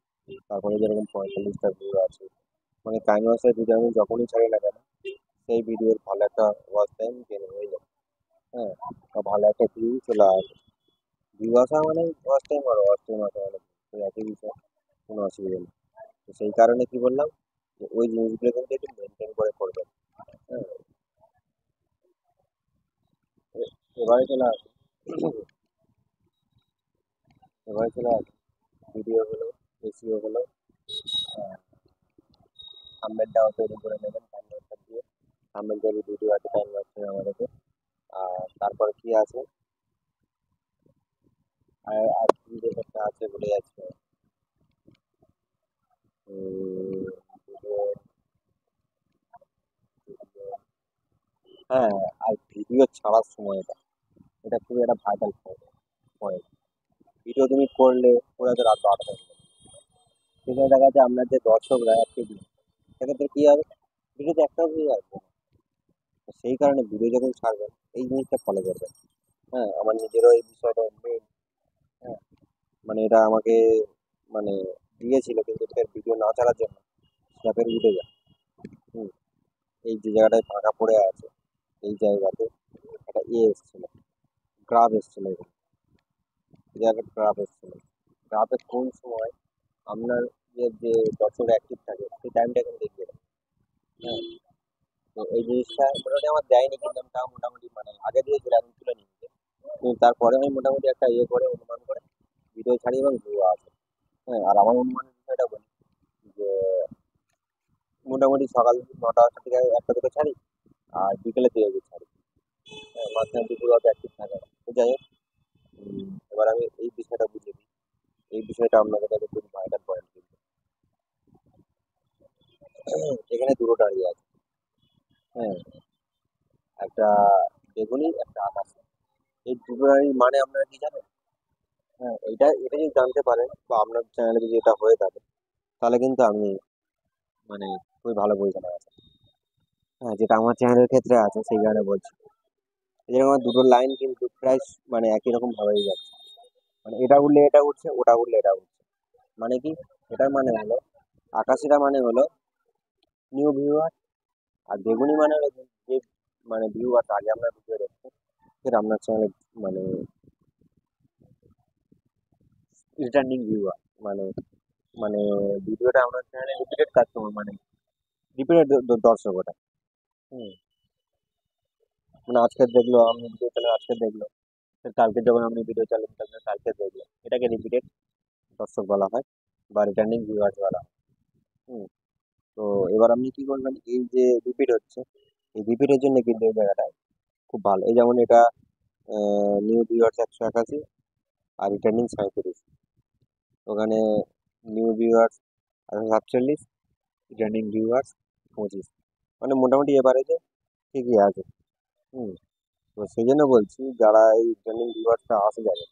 তারপরে যেরকম 45টা ভিউ আছে, মানে কাইন মাস্টার ভিডিও আমি যখনই ছাড়ি না কেন, সেই ভিডিওর ভালো একটা ওয়াচ টাইম গেন হয়ে যায়। হ্যাঁ, বা ভালো একটা ভিউ চলে আসে। ভিউ আসা মানে ওয়াচ টাইম, আর ওয়াচ টাইম আসা মানে ওই একই বিষয়, কোনো অসুবিধা নেই। তো সেই কারণে কি বললাম, যে ওই জিনিসগুলো কিন্তু একটু মেনটেন করে করবেন। হ্যাঁ, এবারে চলে আসে, এবারে চলে আসে ভিডিও হলো, এসিও হলো, থাম্বনেলটাও তৈরি করে নেবেন টাইম মাস্টার দিয়ে। থাম্বনেল তৈরি ভিডিও আছে টাইম মাস্টার আমাদেরকে। আর তারপরে কি আছে, আর কি যে একটা আছে বলে যাচ্ছে, ভিডিও, হ্যাঁ, আর ভিডিও ছাড়ার সময়টা, এটা খুবই একটা ভাইটাল পয়েন্ট। ভিডিও তুমি করলে ওরা তো রাত 12টা থেকে, সেখানে দেখা যাচ্ছে আপনার যে দর্শকরা অ্যাক্টিভ, সেক্ষেত্রে কী হবে, ভিডিওতে একটাও ভিউ আসবে না। তো সেই কারণে ভিডিও যখন ছাড়বেন, এই জিনিসটা ফলো করবেন। হ্যাঁ, আমার নিজেরও এই বিষয়টা মেন। হ্যাঁ, মানে এটা আমাকে মানে দিয়েছিল, কিন্তু এটার ভিডিও না ছাড়ার জন্য স্ন্যাপের উঠে যায়। হুম, এই যে জায়গাটায় ফাঁকা পড়ে আছে, এই জায়গাতে একটা এসেছিল, গ্রাফ এসেছিল, এই জায়গায় গ্রাফ এসেছিল। গ্রাফে কোন সময় আপনার যে দর্শক অ্যাক্টিভ থাকে সেই টাইমটা কিন্তু দেখিয়ে দেয়। হ্যাঁ, তো এই জিনিসটা মোটামুটি আমার দেয়নি, কিন্তু আমি তাও মোটামুটি মানে আগে দিয়েছিল, এখন তুলে নিয়েছে। কিন্তু তারপরে আমি মোটামুটি একটা করে অনুমান করে ভিডিও ছাড়ি এবং ভিউ আসে। হ্যাঁ, আর আমার অনুমানের বিষয়টা বলি, যে মোটামুটি সকাল 9টা থেকে 1টা থেকে ছাড়ি, আর বিকেলে 2 ছাড়ি। হ্যাঁ, মাঝখানে দুপুর অত অ্যাক্টিভ থাকে না। তো যাই হোক, এবার আমি এই বিষয়টা বুঝিয়ে দিই। এই বিষয়টা আপনাদের কাছে খুব ভাইটাল পয়েন্ট, কিন্তু এখানে দুটো দাঁড়িয়ে আছে। হ্যাঁ, একটা বেগুনি, একটা আকাশি। এই দুটো দাঁড়িয়ে মানে আপনারা কি জানেন? হ্যাঁ, এটা যদি জানতে পারেন, বা আপনার চ্যানেলে যদি এটা হয়ে থাকে, তাহলে কিন্তু আপনি মানে খুবই ভালো পজিশনে আছেন। হ্যাঁ, যেটা আমার চ্যানেলের ক্ষেত্রে আছে, সেই কারণে বলছি। এরকম আমার দুটো লাইন কিন্তু প্রায় মানে একই রকম ভাবেই যাচ্ছে, মানে এটা উঠলে এটা উঠছে, ওটা উঠলে এটা উঠছে। মানে কি, এটার মানে হলো, আকাশিটা মানে হলো নিউ ভিউয়ার, আর বেগুনি মানে হলো যে মানে ভিউয়ার আগে আপনার ভিডিও দেখছে, সেটা আপনার চ্যানেলে মানে রিটার্নিং ভিউয়ার, মানে মানে ভিডিওটা আপনার চ্যানেলে রিপিটেড কাস্টমার, মানে রিপিটেড দর্শক ওটা। হুম, মানে আজকে দেখলো, আপনি ভিডিও চালান আজকে দেখলো, কালকে যখন আপনি ভিডিও চালান তখন কালকে দেখলো, এটাকে রিপিটেড দর্শক বলা হয়, বা রিটার্নিং ভিউয়ার্স বলা হয়। হুম, তো এবার আপনি কি করবেন, এই যে রিপিট হচ্ছে, এই রিপিটের জন্য কিন্তু এই জায়গাটায় খুব ভালো। এই যেমন এটা নিউ ভিউয়ার্স 181, আর রিটার্নিং 37। ওখানে নিউ ভিউয়ার্স 47, রিটার্নিং ভিউয়ার্স 25, মানে মোটামুটি এভারেজে ঠিকই আছে। হুম, তো সেই জন্য বলছি, যারা এই রিটার্নিং ভিউয়ার্সটা আসে যাবে,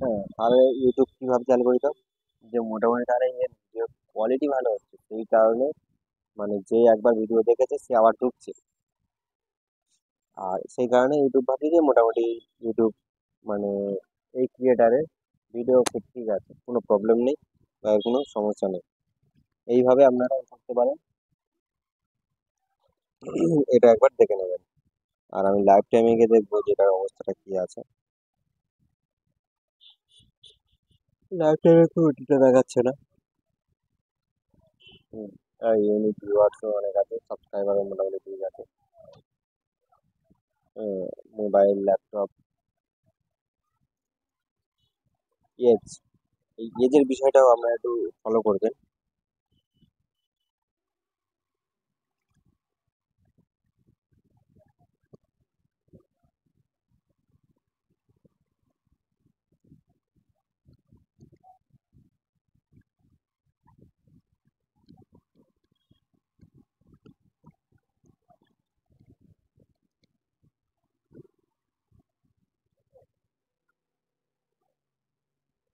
হ্যাঁ, তাহলে ইউটিউব কীভাবে অ্যালগরিদম, যে মোটামুটি তারা এর যে কোয়ালিটি ভালো হচ্ছে, সেই কারণে মানে যে একবার ভিডিও দেখেছে সে আবার ঢুকছে। আর সেই কারণে ইউটিউব ভাবছে যে মোটামুটি ইউটিউব মানে এই ক্রিয়েটারের ভিডিও খুব ঠিক আছে, কোনো প্রবলেম নেই, বা এর কোনো সমস্যা নেই। এইভাবে আপনারা করতে পারেন। এটা একবার দেখে নেবেন। আর আমি লাইভ টাইমে গিয়ে দেখবো যে এটার অবস্থাটা কি আছে। ল্যাপটপে তো ওটিটা দেখাচ্ছে না। হুম। আর ইউনিক ভিউয়ার্সও অনেক আছে, সাবস্ক্রাইবারও মোটামুটি ঠিক আছে। মোবাইল, ল্যাপটপ, এজ, এই এজের বিষয়টাও আমরা একটু ফলো করবেন।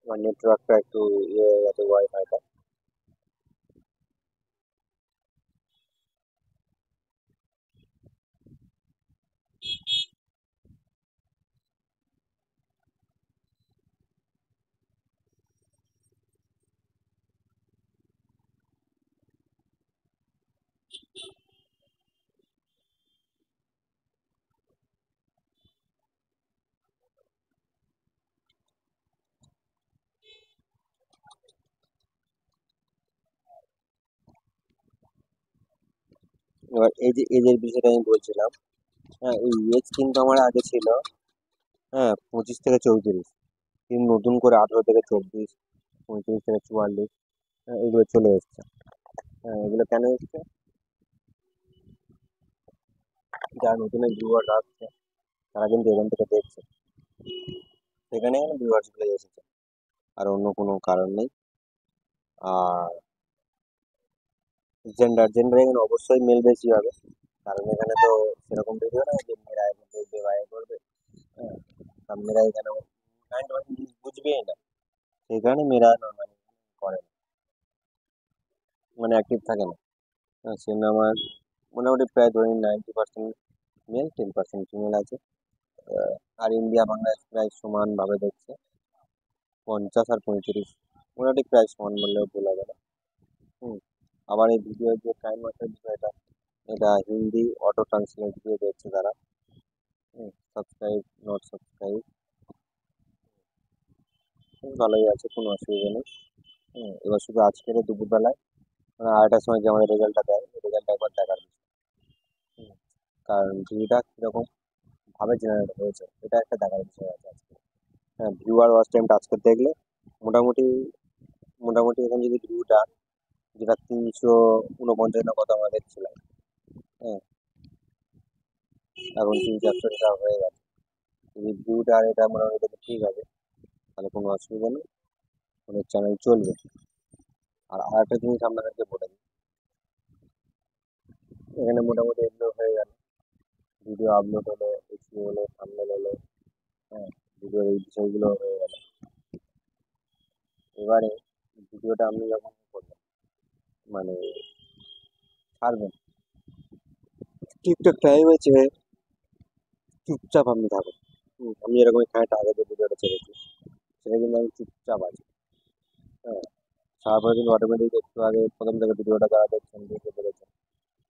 আমার নেটওয়ার্কটা একটু ইয়ে হয়ে গেছে, ওয়াইফাইটা। এবার এজের বিষয়টা আমি বলছিলাম। হ্যাঁ, এই এজ কিন্তু আমার আগে ছিল, হ্যাঁ, 25 থেকে 34। কিন্তু নতুন করে 18 থেকে 24, 35 থেকে 44, হ্যাঁ, এগুলো চলে এসছে। হ্যাঁ, এগুলো কেন এসছে? যারা নতুন ভিউয়ার আসছে, তারা কিন্তু এখান থেকে দেখছে, সেখানে ভিউয়ার্স গুলো এসেছে, আর অন্য কোনো কারণ নেই। আর জেন্ডার এখানে অবশ্যই মেল বেশি হবে, কারণ এখানে তো সেরকম ভিডিও না যে মেয়েরা এখানে দেখবে বা এ করবে। হ্যাঁ, সব মেয়েরা এখানে 90% বুঝবেই না, সেই কারণে মেয়েরা নর্মালি করে না, মানে অ্যাক্টিভ থাকে না। হ্যাঁ, সে আমার মোটামুটি প্রায় ধরি 90% মেল, 10% ফিমেল আছে। আহ, আর ইন্ডিয়া বাংলাদেশ প্রায় সমান ভাবে দেখছে, 50 আর 35 মোটামুটি প্রায় সমান বললেও ভুল হবে না। হুম। আবার এই ভিডিও যে টাইম মাস্টার বিষয়টা, এটা হিন্দি অটো ট্রান্সলেট দিয়ে দেখছে তারা। সাবস্ক্রাইব, নট সাবস্ক্রাইব, ভালোই আছে, কোনো অসুবিধা নেই। এবার শুধু আজকের দুপুরবেলায় মানে 2টার সময় যে আমাদের রেজাল্টটা দেয়, রেজাল্টটা একবার দেখার বিষয়। হুম, কারণ ভিউটা কিরকম ভাবে জেনারেট হয়েছে, এটা একটা দেখার বিষয় আছে আজকে। হ্যাঁ, ভিউ আর ওয়াচ টাইমটা আজকে দেখলে মোটামুটি মোটামুটি এখন যদি ভিউটা, যেটা 349 না কত আমরা দেখছিলাম, হ্যাঁ, এখন 300-400 টাকা হয়ে গেছে। যদি ভিউটা আর এটা মোটামুটি দেখে ঠিক আছে, তাহলে কোনো অসুবিধা নেই, আমাদের চ্যানেল চলবে। আর আরেকটা জিনিস আপনাদেরকে বলে দিই, এখানে মোটামুটি এগুলো হয়ে গেল, ভিডিও আপলোড হলো, এসিও হলো, থাম্বনেল হলো, হ্যাঁ, ভিডিওর এই বিষয়গুলো হয়ে গেল। এবারে ভিডিওটা আপনি যখন করবেন, মানে ছাড়বেন, ঠিকঠাক টাইম আছে, চুপচাপ আপনি থাকুন। আমি এরকম এখানে আগে যে ভিডিওটা ছেড়েছি, সেটা কিন্তু আমি চুপচাপ আছি। হ্যাঁ, তারপরে কিন্তু অটোমেটিক একটু আগে প্রথম থেকে ভিডিওটা যারা দেখছেন, বুঝতে পেরেছেন।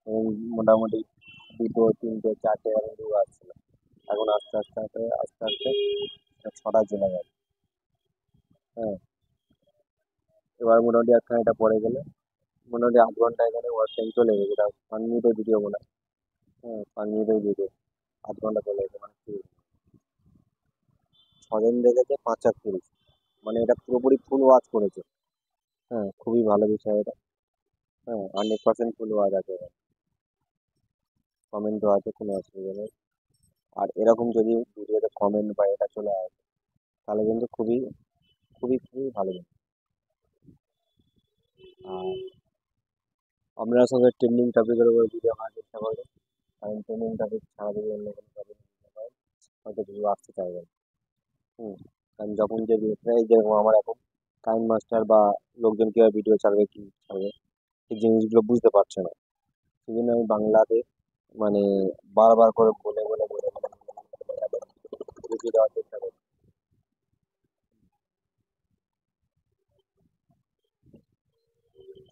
এবং মোটামুটি 2, 3, 4 এরকম ভিউ আসছিল, এখন আস্তে আস্তে আস্তে আস্তে আস্তে এটা 6টায় চলে গেছে। হ্যাঁ, এবার মোটামুটি একখানে এটা পরে গেলে মোটামুটি 8 ঘন্টা এখানে ওয়াচ টাইম চলে গেছে, এটা 1 মিনিটের ভিডিও মনে হয়। হ্যাঁ, 1 মিনিটের ভিডিও 8 ঘন্টা চলে গেছে, মানে কি, 6 জন দেখেছে, 5 আর 30, মানে এটা পুরোপুরি ফুল ওয়াচ করেছে। হ্যাঁ, খুবই ভালো বিষয় এটা। হ্যাঁ, 100% ফুল ওয়াচ আছে, কমেন্টও আছে, কোনো অসুবিধা নেই। আর এরকম যদি ভিডিওতে কমেন্ট বা এটা চলে আসে, তাহলে কিন্তু খুবই খুবই খুবই ভালো জিনিস। আর আপনারা সবাই ট্রেন্ডিং টপিকের উপর ভিডিও আনার চেষ্টা করবেন, কারণ ট্রেন্ডিং টপিক ছাড়া যদি অন্য কোনো টপিক হয়, হয়তো ভিউ আসতে চাইবে না। হুম, কারণ যখন যে এই যেরকম আমার এখন কাইন মাস্টার বা লোকজন কিভাবে ভিডিও ছাড়বে কি ছাড়বে, এই জিনিসগুলো বুঝতে পারছে না, সেই জন্য আমি বাংলাতে মানে বারবার করে বলে বলে বলে বলে বুঝিয়ে দেওয়ার চেষ্টা করি।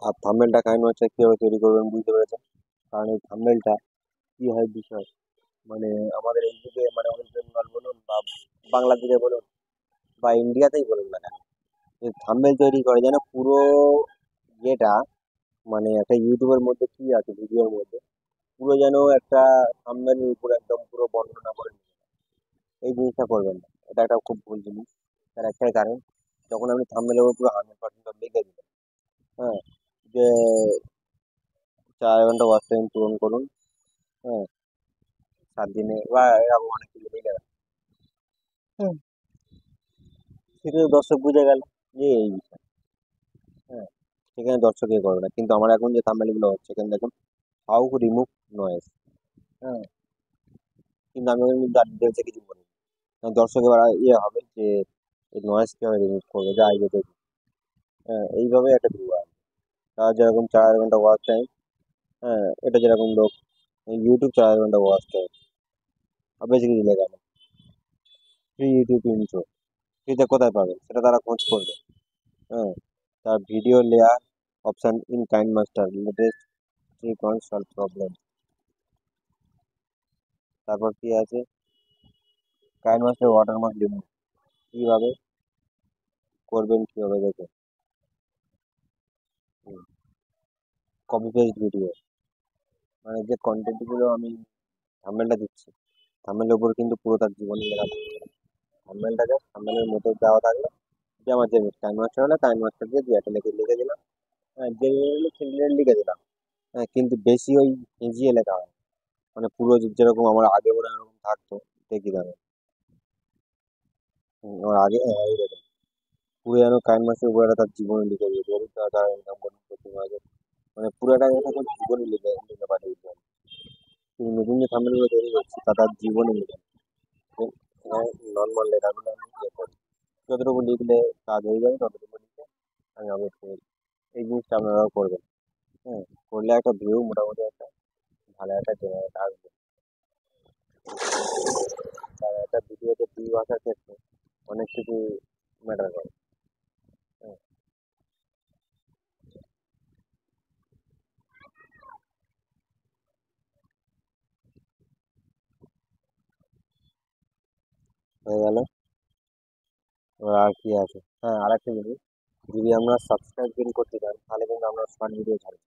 আর থাম্বনেলটা কাইন মাস্টার কিভাবে তৈরি করবেন বুঝতে পেরেছেন, কারণ এই থাম্বনেলটা কি হয় বিষয়, মানে আমাদের এই যুগে মানে ওয়েস্ট বেঙ্গল বলুন বা বাংলাদেশে বলুন বা ইন্ডিয়াতেই বলুন না কেন, থাম্বনেল তৈরি করে যেন পুরো ইয়েটা, মানে একটা ইউটিউবের মধ্যে কি আছে ভিডিওর মধ্যে, পুরো যেন একটা থাম্বনেলের উপর একদম পুরো বর্ণনা করে দিবে। এই জিনিসটা করবেন না, এটা একটা খুব ভুল জিনিস। তার একটাই কারণ, যখন আপনি থাম্বনেলের উপর পুরো 100% লিখে দিবেন, হ্যাঁ, যে 4 ঘন্টা ওয়াচ টাইম পূরণ করুন, হ্যাঁ, 7 দিনে বা এরকম অনেক কিছু লিখে দেন, হুম, সেটা তো দর্শক বুঝে গেল যে এই বিষয়, হ্যাঁ, সেখানে দর্শক ইয়ে করবে না। কিন্তু আমার এখন যে থাম্বনেল গুলো হচ্ছে, এখানে দেখুন হাউ রিমুভ নয়েজ, হ্যাঁ, কিন্তু আমি ওই ডিটেলসে কিছু বলি না। দর্শক এবার ইয়ে হবে যে এই নয়েজ কিভাবে রিমুভ করবে, যা আগে দেখি, হ্যাঁ, এইভাবে একটা ভিউ আসবে। তার যেরকম 4 ঘন্টা ওয়াচ টাইম, হ্যাঁ, এটা যেরকম লোক ইউটিউব 4 ঘন্টা ওয়াচ টাইম, বেশি কিছু লেখা নেই, ফ্রি ইউটিউব ইন্ট্রো, ফ্রিতে কোথায় পাবে সেটা তারা খোঁজ করবে, হ্যাঁ, তার video layer option in KineMaster latest 3 point solve problem. তারপর কি আছে, কাইন মাস্টার ওয়াটারমার্ক রিমুভ কিভাবে করবেন, কিভাবে দেখে, কপি পেস্ট ভিডিও, মানে যে কন্টেন্ট গুলো আমি থাম্বনেলটা দিচ্ছি, থাম্বনেলের উপর কিন্তু পুরো তার জীবনী লেখা থাকবে। থাম্বনেলটা জাস্ট থাম্বনেলের মতো দেওয়া থাকলো, যে আমার যে টাইম মাস্টার হলো, টাইম মাস্টার দিয়ে দু একটা লিখে লিখে দিলাম, হ্যাঁ, যে লিখে দিলাম, হ্যাঁ, কিন্তু বেশি ওই এজিয়ে লেখা হয়, মানে পুরো যেরকম আমার আগে মনে হয় ওরকম থাকতো, দেখি দাঁড়া, আমার আগে, হ্যাঁ, এই দেখুন, পুরো যেন কাইন মাসের উপরে একটা তার জীবনী লিখে দিয়েছে, এরকম তার ইনকাম করতে করতে মাঝে, মানে পুরোটা একটা করে জীবনী লিখে লিখে পাঠিয়ে দিতে হবে। কিন্তু নতুন যে থাম্বনেল গুলো তৈরি করছি তা তার জীবনী লিখে, নর্মাল লেখাগুলো আমি ইয়ে করি, যতটুকু লিখলে কাজ হয়ে যাবে ততটুকু লিখে আমি আপলোড করি। এই জিনিসটা আপনারাও করবেন, হ্যাঁ, করলে একটা ভিউ মোটামুটি একটা ভালো একটা জেনারেট আসবে। আর একটা ভিডিওতে ভিউ আসার ক্ষেত্রে অনেক কিছু ম্যাটার করে, হ্যাঁ, হয়ে গেল। এবার আর কি আছে, হ্যাঁ, আর একটা জিনিস, যদি আমরা সাবস্ক্রাইব গেইন করতে চান তাহলে কিন্তু আমরা শর্ট ভিডিও ছাড়ি,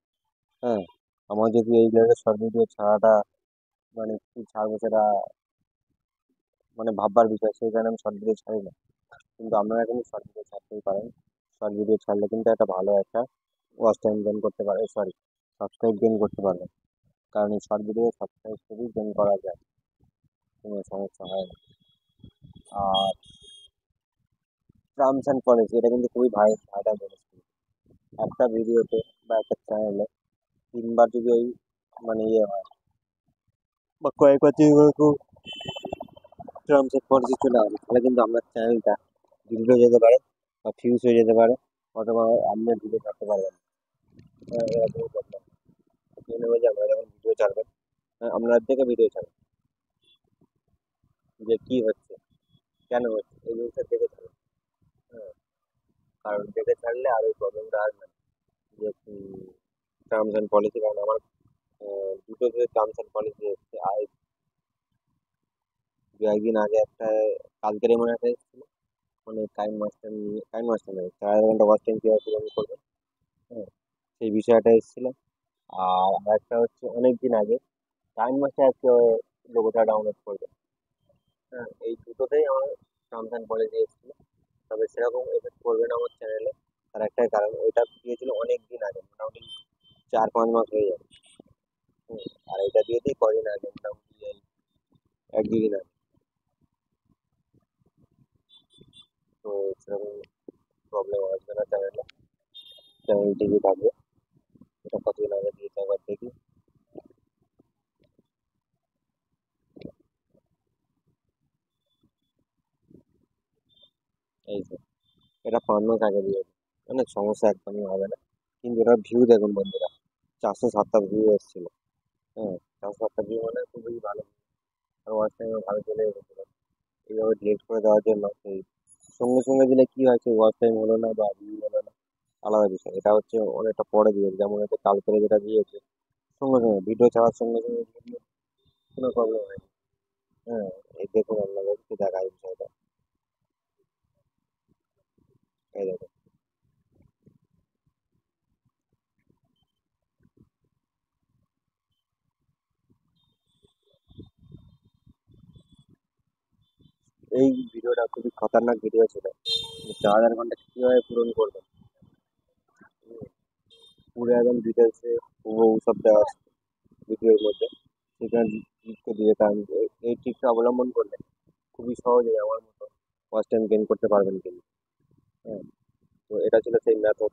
হ্যাঁ, আমার যদি এই লেভেলের শর্ট ভিডিও ছাড়াটা, মানে কি ছাড়বো সেটা মানে ভাববার বিষয়, সেই কারণে আমি শর্ট ভিডিও ছাড়ি না। কিন্তু আপনারা কিন্তু শর্ট ভিডিও ছাড়তেই পারেন। শর্ট ভিডিও ছাড়লে কিন্তু একটা ভালো একটা ওয়াচ টাইম গেইন করতে পারে, সরি, সাবস্ক্রাইব গেইন করতে পারবেন। কারণ এই শর্ট ভিডিও সাবস্ক্রাইব খুবই গেইন করা যায়, কোনো সমস্যা হয় না। আর টার্মস অ্যান্ড পলিসি, এটা কিন্তু খুবই ভাইটাল জিনিস। একটা ভিডিওতে বা একটা চ্যানেলে 3 বার যদি ওই মানে ইয়ে হয়, বা কয়েকবার যদি ওরকম টার্মস অ্যান্ড পলিসি চলে আসে, তাহলে কিন্তু আপনার চ্যানেলটা ডিলিট হয়ে যেতে পারে, বা ফিউজ হয়ে যেতে পারে, অথবা আপনি ভিডিও ছাড়তে পারবেন না। এরকমই প্রবলেম নেবে যে আপনারা যখন ভিডিও ছাড়বেন, আপনার থেকে ভিডিও ছাড়বেন যে কি হচ্ছে, কেন হচ্ছে, এই জিনিসটা দেখে ছাড়বেন, হ্যাঁ, কারণ দেখে ছাড়লে আর ওই প্রবলেমটা আসবে না। যে টার্মস অ্যান্ড পলিসি, কারণ আমার দুটো যে টার্মস অ্যান্ড পলিসি এসছে, আর দু একদিন আগে একটা, কালকেরই মনে একটা এসেছিল, মানে টাইম মাস্টার নিয়ে, টাইম মাস্টার নেই, 4 ঘন্টা ওয়াচ টাইম কীভাবে পূরণ করবেন, হ্যাঁ, সেই বিষয়টা এসেছিল। আর আরেকটা হচ্ছে অনেক দিন আগে টাইম মাস্টার আজকে লোগোটা ডাউনলোড করবে, হ্যাঁ, এই দুটোতেই আমার টার্মস অ্যান্ড পলিসি এসেছিল। তবে সেরকম এফেক্ট করবে না আমার চ্যানেলে, তার একটাই কারণ, ওইটা দিয়েছিল অনেক দিন আগে, মোটামুটি 4-5 মাস হয়ে যাবে, হুম, আর এটা দিয়েছি কদিন আগে, মোটামুটি এই 1-2 দিন আগে। তো সেরকম প্রবলেম আসবে না চ্যানেলে, চ্যানেল ঠিকই থাকবে। এটা কতদিন আগে দিয়েছে একবার দেখি, এই যে এটা 5 মাস আগে দিয়েছে, অনেক সমস্যা একদমই হবে না। কিন্তু এটা ভিউ দেখুন বন্ধুরা, 407টা ভিউ এসেছিল, হ্যাঁ, 407টা ভিউ মানে খুবই ভালো, আর ওয়াচ টাইমও ভালো চলে এসেছিল। এইভাবে ডিলিট করে দেওয়ার জন্য সেই সঙ্গে সঙ্গে দিলে কি হয়, সেই ওয়াচ টাইম হলো না বা ভিউ হলো না, আলাদা বিষয়। এটা হচ্ছে অনেকটা পরে দিয়েছে, যেমন হচ্ছে কালকে যেটা দিয়েছে, সঙ্গে সঙ্গে ভিডিও ছাড়ার সঙ্গে সঙ্গে দিয়ে দিলে কোনো প্রবলেম হয়নি, হ্যাঁ, এই দেখুন আপনাদের একটু দেখায় বিষয়টা, এই দেখুন, এই ভিডিওটা খুবই খতরনাক ভিডিও ছিল। 4,000 ঘন্টা কিভাবে পূরণ করবেন, পুরো একদম ডিটেলসে হুবহু সব দেওয়া আছে ভিডিওর মধ্যে। সেখানে লিখতে দিয়ে কারণ এই ট্রিকটা অবলম্বন করলে খুবই সহজে আমার মতো ফার্স্ট টাইম গেইন করতে পারবেন কিন্তু। হ্যাঁ, তো এটা ছিল সেই মেথড,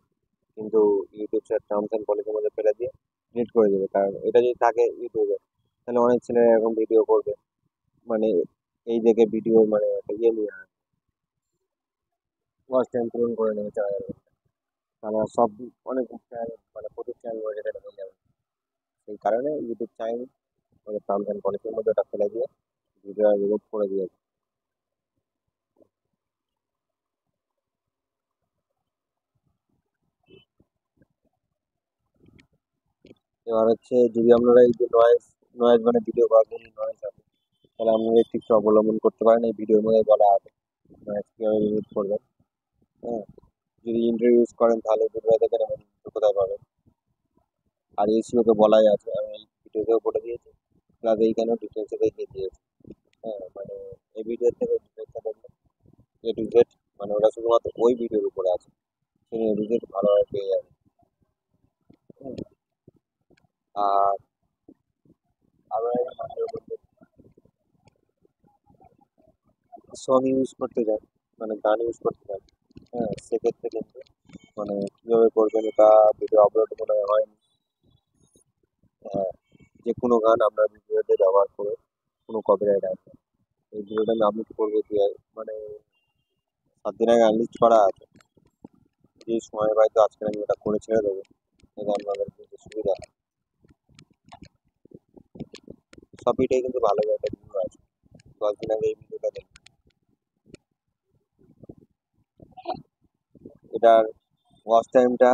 কিন্তু ইউটিউব স্যার টার্মস অ্যান্ড পলিসির মধ্যে ফেলে দিয়ে ডিলিট করে দেবে। কারণ এটা যদি থাকে ইউটিউবে, তাহলে অনেক ছেলেরা এরকম ভিডিও করবে, মানে এই দেখে ভিডিও মানে একটা ইয়ে নিয়ে ফার্স্ট টাইম পূরণ করে নেবে 4,000। তাহলে সব অনেক চ্যানেল মানে প্রচুর চ্যানেল রয়েছে এটা হয়ে যাবে। সেই কারণে ইউটিউব চাইন মানে টার্মস অ্যান্ড পলিসির মধ্যে ওটা ফেলে দিয়ে ভিডিও রিমুভ করে দিয়েছে। এবার হচ্ছে যদি আপনারা এই যে নয়েজ নয়েজ মানে ভিডিও করার জন্য নয়েজ আছে, তাহলে আপনারা এই টিপসটা অবলম্বন করতে পারেন। এই ভিডিওর মধ্যে বলা আছে নয়েজ কীভাবে রিমুভ করবেন। হ্যাঁ, যদি ইন্টারভিউ ইউজ করেন তাহলে ভিডিও দেখে নেবেন কোথায় পাবেন। আর এসিওকে বলাই আছে, আমি এই ভিডিওতেও বলে দিয়েছি, প্লাস এইখানেও ডিটেলসে দেখিয়ে দিয়েছি। হ্যাঁ, মানে এই ভিডিও থেকে ডিটেলসটা দেখবেন এ টু জেড, মানে ওটা শুধুমাত্র ওই ভিডিওর উপরে আছে, তিনি এ টু জেড ভালোভাবে পেয়ে যাবেন। হুম। আর আমরা এই ভিডিওর মধ্যে সং ইউজ করতে চান, মানে গান ইউজ করতে চান, হ্যাঁ সেক্ষেত্রে কিন্তু মানে কীভাবে করবেন এটা ভিডিও আপলোড মনে হয়নি। হ্যাঁ, যে কোনো গান আপনার ভিডিওতে ব্যবহার করে কোনো কপিরাইট আসবে না। এই ভিডিওটা আমি আপলোড করবো দিয়ে মানে 7 দিন আগে আনলিস্ট করা আছে। যে সময় পাই তো আজকে আমি ওটা করে ছেড়ে দেবো, যাতে আপনাদের বুঝতে সুবিধা হয়। সব ভিডিও কিন্তু ভালো একটা ভিউ আছে। 10 দিন আগে এই ভিডিওটা দেখি, এটার ওয়াচ টাইমটা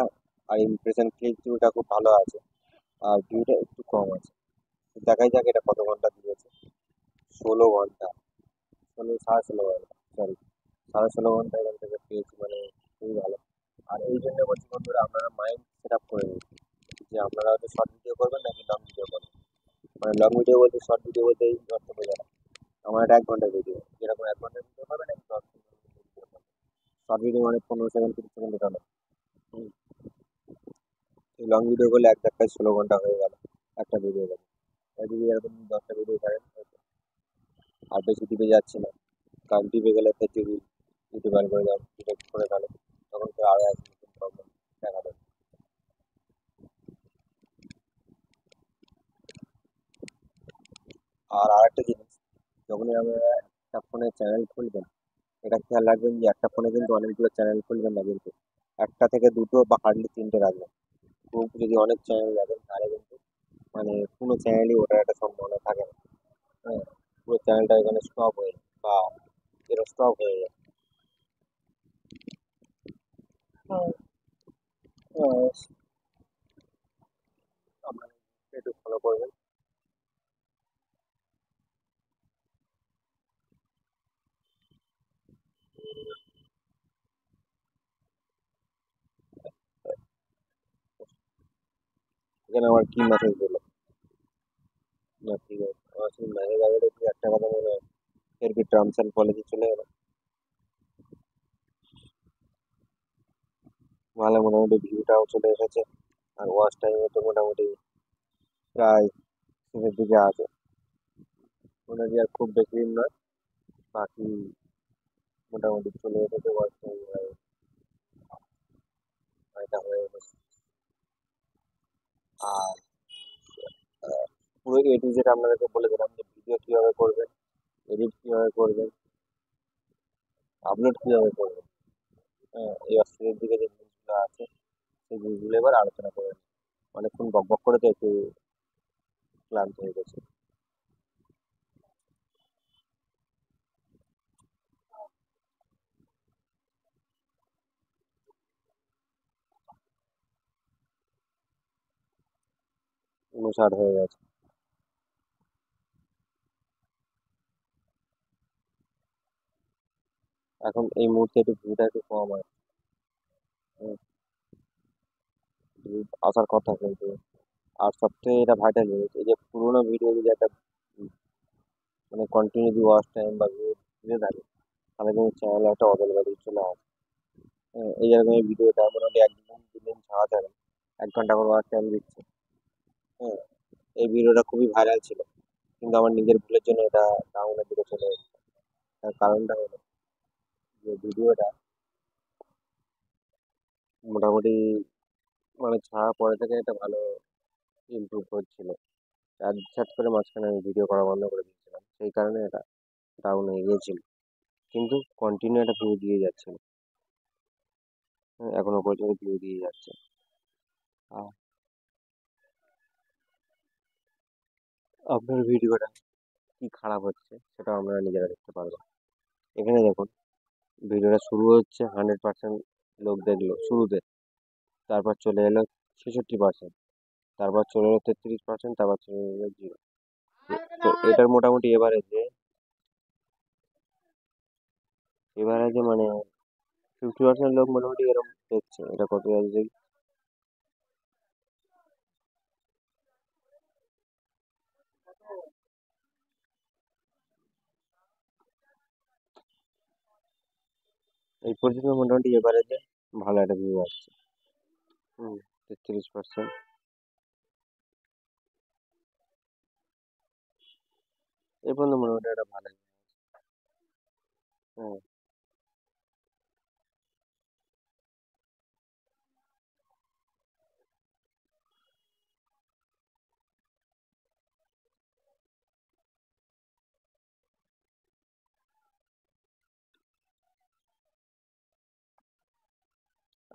আর ইমপ্রেশন ক্লিক ভিউটা খুব ভালো আছে, আর ভিউটা একটু কম আছে। তো দেখাই যাক এটা কত ঘন্টা দিয়েছে। 16 ঘন্টা, 16.5 ঘন্টা, সরি 16.5 ঘন্টা এখান থেকে পেয়েছি, মানে খুবই ভালো। আর এই জন্য বলছি বন্ধুরা, আপনারা মাইন্ড সেট আপ করে নিন যে আপনারা হয়তো শর্ট ভিডিও করবেন নাকি লং ভিডিও করবেন। মানে লং ভিডিও বলতে শর্ট ভিডিও বলতে এই অর্থ বোঝা না। আমার একটা 1 ঘন্টার ভিডিও, যেরকম 1 ঘন্টার ভিডিও পাবেন নাকি 10 মিনিটের ভিডিও পাবেন। শর্ট ভিডিও মানে 15 সেকেন্ড 30 সেকেন্ড এটা না। এই লং ভিডিও করলে 1 দেড়টায় 16 ঘন্টা হয়ে গেল একটা ভিডিও গেলে। আর যদি এরকম 10টা ভিডিও করেন হয়তো আর বেশি টিপে যাচ্ছে না, কারণ টিপে গেলে ফের যদি ইউটিউব ব্যান করে দেন, ডিটেক্ট করে ফেলে, তখন তো আরও এক নতুন প্রবলেম দেখা দেবে। আর আরেকটা জিনিস, যখনই আপনারা একটা ফোনে চ্যানেল খুলবেন, এটা খেয়াল রাখবেন যে একটা ফোনে কিন্তু অনেকগুলো চ্যানেল খুলবেন না কিন্তু, একটা থেকে দুটো বা হার্ডলি 3টে রাখবেন। খুব যদি অনেক চ্যানেল রাখেন তাহলে কিন্তু মানে কোনো চ্যানেলই ওঠার একটা সম্ভাবনা থাকে না। হ্যাঁ, পুরো চ্যানেলটা এখানে স্টপ হয়ে যায় বা এটা স্টপ হয়ে যায়। হ্যাঁ, হ্যাঁ, আপনারা একটু ফলো করবেন। এখানে আমার কি মেসেজ দিল না, ঠিক আছে আমার শুধু মেসেজ আগে কি একটা কথা মনে হয়, এর কি টার্মস অ্যান্ড পলিসি চলে গেল। ভালো, মোটামুটি ভিউটাও চলে এসেছে, আর ওয়াচ টাইমও তো মোটামুটি প্রায় শেষের দিকে আছে। মনে হয় যে আর খুব বেশি দিন নয়, বাকি মোটামুটি চলে এসেছে ওয়াচ টাইম, এটা হয়ে গেছে। আর পুরো এ টু জেড আপনাদেরকে বলে দিলাম যে ভিডিও কীভাবে করবেন, এডিট কীভাবে করবেন, আপলোড কীভাবে করবেন। হ্যাঁ, এই অস্ট্রেলিয়ার দিকে যে জিনিসগুলো আছে সেই জিনিসগুলো এবার আলোচনা করে নিই। অনেকক্ষণ বক বক করে তো একটু ক্লান্ত হয়ে গেছে। 59 হয়ে গেছে। এখন এই মুহূর্তে একটু ভিউটা একটু কম হয়, ভিউ আসার কথা কিন্তু। আর সবথেকে এটা ভাইটাল জিনিস, এই যে পুরোনো ভিডিও যদি একটা মানে কন্টিনিউ ওয়াচ টাইম বা ভিউ দিতে থাকে, তাহলে কিন্তু চ্যানেলে একটা অদল বদল চলে আসে। হ্যাঁ, এই যেরকম এই ভিডিওটা মোটামুটি একদিন দুদিন ছাড়া যাবে, 1 ঘন্টা করে ওয়াচ টাইম দিচ্ছে। হ্যাঁ, এই ভিডিওটা খুবই ভাইরাল ছিল, কিন্তু আমার নিজের ভুলের জন্য এটা ডাউনের দিকে চলে এসেছে। তার কারণটা হলো যে ভিডিওটা মোটামুটি মানে ছাড়ার পরে থেকে এটা ভালো ইমপ্রুভ হচ্ছিল। সার্চ করে মাঝখানে আমি ভিডিও করা বন্ধ করে দিয়েছিলাম, সেই কারণে এটা ডাউন হয়ে গিয়েছিল। কিন্তু কন্টিনিউ একটা ভিউ দিয়ে যাচ্ছিল। হ্যাঁ, এখনো পর্যন্ত ভিউ দিয়ে যাচ্ছে। আর আপনার ভিডিওটা কি খারাপ হচ্ছে সেটা আপনারা নিজেরা দেখতে পারবেন। এখানে দেখুন, ভিডিওটা শুরু হচ্ছে 100% লোক দেখলো শুরুতে, তারপর চলে এলো 66%, তারপর চলে এলো 33%, তারপর চলে এলো 0। তো এটার মোটামুটি এবারে যে মানে 50% লোক মোটামুটি এরকম দেখছে, এটা কত আছে? এই পর্যন্ত মোটামুটি এভারেজে ভালো একটা ভিউ আসছে। 33%। এই পর্যন্ত মোটামুটি একটা ভালো। হুম।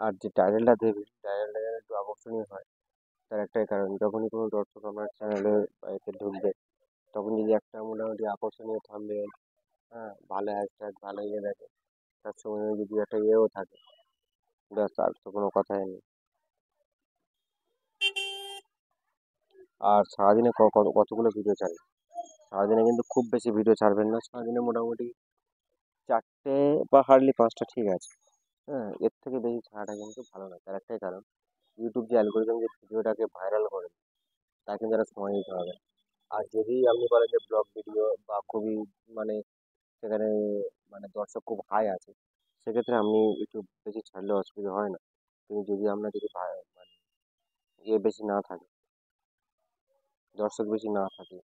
আর যে টাইটেলটা দেবে, টাইটেলটা যেন একটু আকর্ষণীয় হয়, তার একটাই কারণ, যখনই কোনো দর্শক আমার চ্যানেলে এতে ঢুকবে, তখন যদি একটা মোটামুটি আকর্ষণীয় থাম্বনেল, হ্যাঁ, ভালো হ্যাশট্যাগ, ভালো ইয়ে থাকে, তার সঙ্গে যদি একটা ইয়েও থাকে, ব্যাস আর তো কোনো কথাই নেই। আর সারাদিনে কতগুলো ভিডিও ছাড়বে? সারাদিনে কিন্তু খুব বেশি ভিডিও ছাড়বেন না, সারাদিনে মোটামুটি 4টে বা হার্ডলি 5টা ঠিক আছে। হ্যাঁ, এর থেকে বেশি ছাড়াটা কিন্তু ভালো না, তার একটাই কারণ, ইউটিউব যে অ্যালগোরিদম যে ভিডিওটাকে ভাইরাল করে, তা কিন্তু একটা সময় দিতে হবে। আর যদি আপনি বলেন যে ব্লগ ভিডিও বা খুবই মানে সেখানে মানে দর্শক খুব হাই আছে, সেক্ষেত্রে আপনি একটু বেশি ছাড়লে অসুবিধা হয় না। কিন্তু যদি আপনার যদি মানে ইয়ে বেশি না থাকে, দর্শক বেশি না থাকে,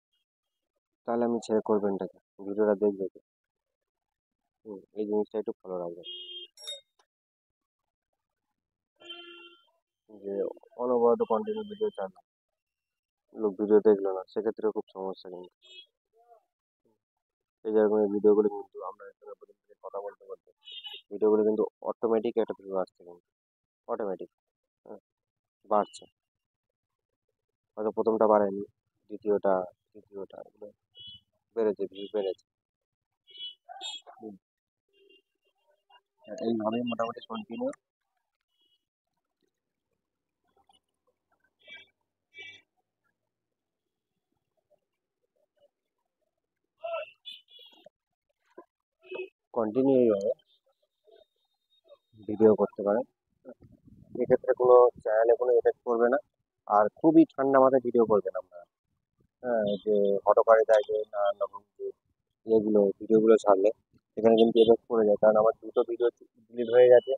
তাহলে আপনি ছেড়ে করবেনটাকে, ভিডিওটা দেখবে কে? এই জিনিসটা একটু ফলো রাখবেন, যে অনবরত কন্টিনিউ ভিডিও চালানো, লোক ভিডিও দেখলো না, সেক্ষেত্রে খুব সমস্যা কিন্তু। এই যেরকম এই ভিডিওগুলো কিন্তু আমরা এখানে কথা বলতে বলতে ভিডিওগুলো কিন্তু অটোমেটিক একটা ভিউ আসছে কিন্তু, অটোমেটিক বাড়ছে। হয়তো প্রথমটা বাড়েনি, দ্বিতীয়টা, তৃতীয়টা এগুলো বেড়েছে, ভিউ বেড়েছে। হুম, এইভাবেই মোটামুটি কন্টিনিউ। কন্টিনিউ এইভাবে ভিডিও করতে পারেন, এক্ষেত্রে কোনো চ্যানেলে কোনো এফেক্ট পড়বে না। আর খুবই ঠান্ডা মাথায় ভিডিও করবেন আপনারা। হ্যাঁ, যে হটকারী দেয় যে না রকম যে ভিডিওগুলো ছাড়লে সেখানে কিন্তু এফেক্ট পড়ে যায়, কারণ আমার দুটো ভিডিও ডিলিট হয়ে গেছে।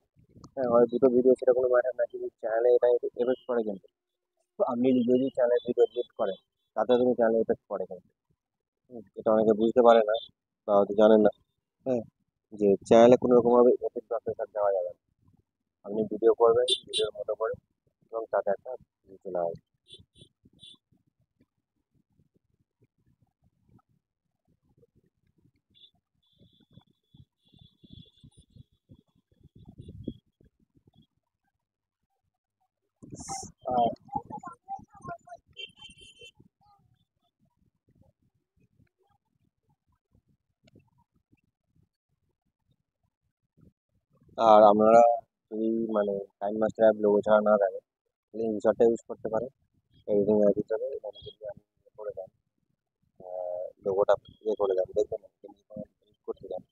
হ্যাঁ, আমার দুটো ভিডিও সেটা কোনো ম্যাটার না, কিন্তু চ্যানেলে এটা এফেক্ট পড়ে কিন্তু। তো আপনি নিজে যদি চ্যানেল ভিডিও ডিলিট করেন, তাতে কিন্তু চ্যানেলে এফেক্ট পড়ে কিন্তু। এটা অনেকে বুঝতে পারে না বা হয়তো জানেন না। হ্যাঁ, যে চ্যানেলে কোনো রকম ভাবে এফেক্ট বা প্রেশার দেওয়া যাবে না। আপনি ভিডিও করবেন ভিডিওর মতো করে, এবং তাতে একটা view চলে আসবে। আর আর আপনারা যদি মানে টাইম মাস্টার অ্যাপ লোগো ছাড়া না থাকে, তাহলে ইনশর্টটা ইউজ করতে পারেন। এডিটিং অ্যাপ হিসাবে এখানে যদি আপনি ইয়ে করে দেন, লোগোটা ইয়ে করে দেন, দেখবেন ইউজ করতে দেন,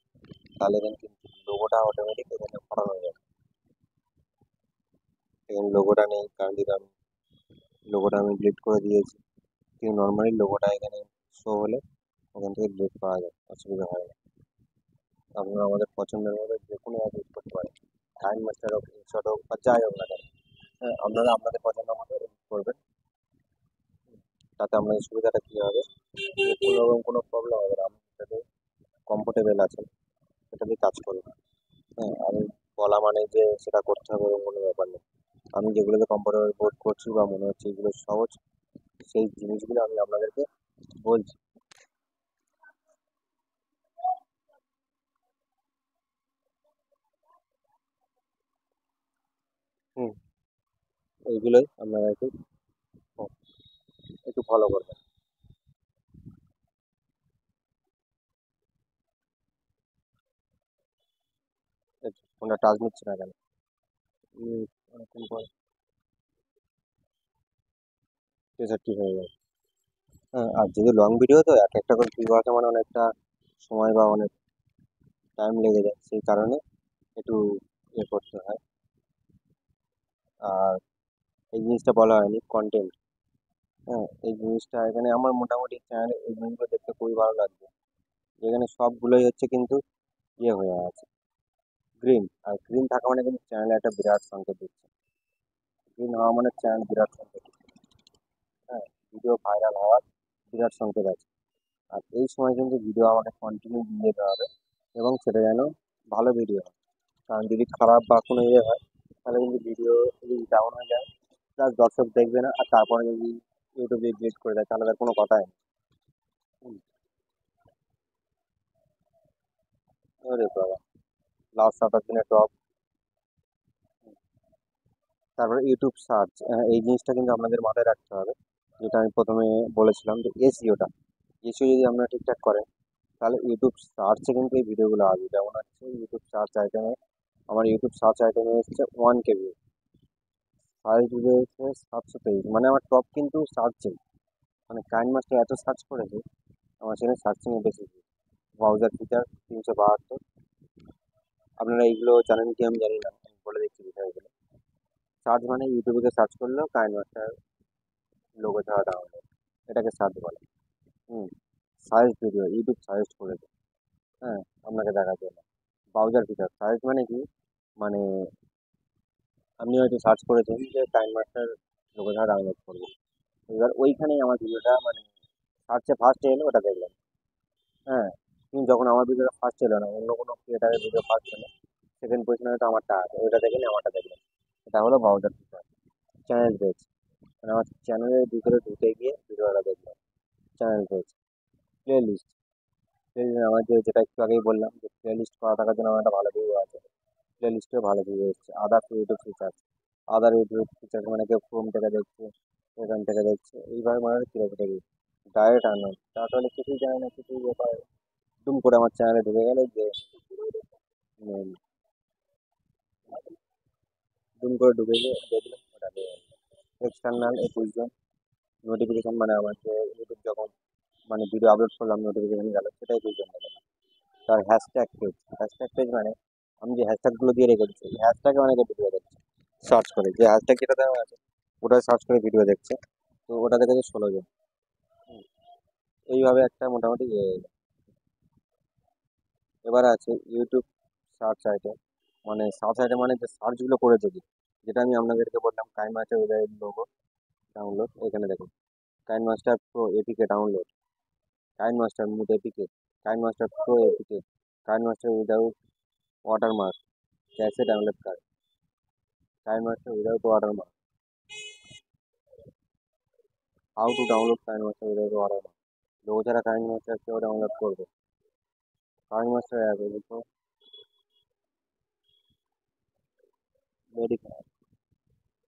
তাহলে কিন্তু লোগোটা অটোমেটিক এখানে ফোটানো হয়ে যাবে। এখানে লোগোটা নেই, কারণ যদি আমি লোগোটা আমি ডিলিট করে দিয়েছি, কিন্তু নর্মালি লোগোটা এখানে শো হলে ওখান থেকে ডিলিট করা যায়, অসুবিধা হয় না। আপনারা আমাদের পছন্দের মতো যে কোনো অ্যাপ ইউজ করতে পারেন, কাইন মাস্টার হোক, ইনশট হোক বা যাই হোক না কেন। হ্যাঁ, আপনারা আপনাদের পছন্দ মতো ইউজ করবেন। তাতে আপনাদের সুবিধাটা কী হবে, যে কোনো রকম কোনো প্রবলেম হবে না, আপনি যেটাতে কমফোর্টেবল আছেন সেটা দিয়ে কাজ করবেন। হ্যাঁ, আমি বলা মানে যে সেটা করতে হবে এরকম কোনো ব্যাপার নেই। আমি যেগুলোতে কমফোর্টেবল বোধ করছি বা মনে হচ্ছে এগুলো সহজ, সেই জিনিসগুলো আমি আপনাদেরকে বলছি। হুম, এইগুলোই আপনারা একটু একটু ফলো করবেন। ফোনটা টাচ নিচ্ছে না কেন? অনেকক্ষণ পর 63 হয়ে যাবে। হ্যাঁ, আর যদি লং ভিডিও তো এক একটা করে ভিউ আসা মানে অনেকটা সময় বা অনেক টাইম লেগে যায়, সেই কারণে একটু ইয়ে করতে হয়। আর এই জিনিসটা বলা হয়নি কন্টেন্ট। হ্যাঁ, এই জিনিসটা এখানে আমার মোটামুটি চ্যানেলে এই জিনিসগুলো দেখতে খুবই ভালো লাগছে। এখানে সবগুলোই হচ্ছে কিন্তু ইয়ে হয়ে আছে, গ্রিন। আর গ্রিন থাকা মানে কিন্তু চ্যানেলে একটা বিরাট সংকেত দিচ্ছে। গ্রিন হওয়া মানে চ্যানেল বিরাট সংকেত দিচ্ছে। হ্যাঁ, ভিডিও ভাইরাল হওয়ার বিরাট সংকেত আছে। আর এই সময় কিন্তু ভিডিও আমাকে কন্টিনিউ দিয়ে যেতে হবে, এবং সেটা যেন ভালো ভিডিও হয়। কারণ যদি খারাপ বা কোনো ইয়ে হয়, তাহলে কিন্তু ভিডিও যদি ডাউন হয়ে যায়, প্লাস দর্শক দেখবে না, আর তারপরে যদি ইউটিউবে ডিলিট করে দেয় তাহলে তার কোনো কথাই নেই। হুম, ওরে বাবা, লাস্ট 7 দিনে টপ। তারপরে ইউটিউব সার্চ, এই জিনিসটা কিন্তু আপনাদের মাথায় রাখতে হবে। যেটা আমি প্রথমে বলেছিলাম যে এসইওটা, এসইও যদি আপনারা ঠিকঠাক করেন, তাহলে ইউটিউব সার্চে কিন্তু এই ভিডিওগুলো আসবে। যেমন হচ্ছে ইউটিউব সার্চ আইটেমে, আমার ইউটিউব সার্চ আইটেমে এসছে 1 কেবি, সার্চ ভিডিও এসছে 723, মানে আমার টপ কিন্তু সার্চে, মানে কাইন মাস্টার এত সার্চ করেছে, আমার সেখানে সার্চিংয়ে বেশি। Browser feature 372। আপনারা এইগুলো জানেন কি আমি জানি না, আমি বলে দিচ্ছি বিষয়গুলো। সার্চ মানে ইউটিউবে সার্চ করলেও কাইন মাস্টার লোগো ছাড়া ডাউনলোড, এটাকে সার্চ বলে। হুম, সাজেস্ট ভিডিও ইউটিউব সাজেস্ট করেছে। হ্যাঁ, আপনাকে দেখার জন্য। ব্রাউজার ফিচার সাজেস্ট মানে কি, মানে আপনি হয়তো সার্চ করেছেন যে কাইন মাস্টার লোগো ছাড়া ডাউনলোড করবো, এবার ওইখানেই আমার ভিডিওটা মানে সার্চে ফার্স্ট এলো, ওটা দেখলেন। হ্যাঁ, কিন্তু যখন আমার ভিডিওটা ফার্স্ট এলো না, অন্য কোনো ক্রিয়েটারের ভিডিও ফার্স্ট এলো, সেকেন্ড পজিশনে হয়তো আমারটা আছে, ওইটা দেখেনি আমারটা দেখলেন। এটা হলো ব্রাউজার ফিচার। চ্যানেল পেজ, মানে আমার চ্যানেলের ভিতরে ঢুকে গিয়ে ভিডিওটা দেখবেন। চ্যানেল পেজ, প্লে লিস্ট, আমার যেটা একটু আগেই বললাম যে প্লে লিস্ট করা থাকার জন্য আমার একটা ভালো ভিউ আছে, প্লে লিস্টেও ভালো ভিউ এসছে। আদার ইউটিউব ফিচার, আদার ইউটিউব ফিচার মানে কেউ ক্রোম থেকে দেখছে, এখান থেকে দেখছে, এইভাবে মানে ফিরে ফিরে গিয়ে ডাইরেক্ট আনলাম, তাহলে কিছুই জানে না, কিছুই ব্যাপার দুম করে আমার চ্যানেলে ঢুকে গেল যে উম, দুম করে ঢুকে গিয়ে দেখলো ওটা এক্সটার্নাল অ্যাকুইজিশন নোটিফিকেশন, মানে আমার যে ইউটিউব যখন মানে ভিডিও আপলোড করলাম নোটিফিকেশন গেল, সেটাই বুঝতে পারলাম। তার হ্যাশট্যাগ পেজ মানে আমি যে হ্যাশট্যাগুলো দিয়ে রেখেছি, এই হ্যাশট্যাগে অনেকে ভিডিও দেখছে সার্চ করে, যে হ্যাশট্যাগ যেটা দেওয়া আছে ওটা সার্চ করে ভিডিও দেখছে। তো ওটা দেখেছে 16 জন। হুম, এইভাবে একটা মোটামুটি এবার আছে ইউটিউব সার্চ আইটেম, মানে সার্চ আইটেম মানে যে সার্চগুলো করেছে কি, যেটা আমি আপনাদেরকে বললাম কাইন মাস্টার ওদের লোগো ডাউনলোড, এখানে দেখুন KineMaster pro APK download, KineMaster mod APK, KineMaster pro APK, KineMaster without watermark, कैसे डाउनलोड करें, KineMaster without watermark, how to download KineMaster without watermark, logo যারা KineMaster কেউ download করবে, KineMaster app তো verify,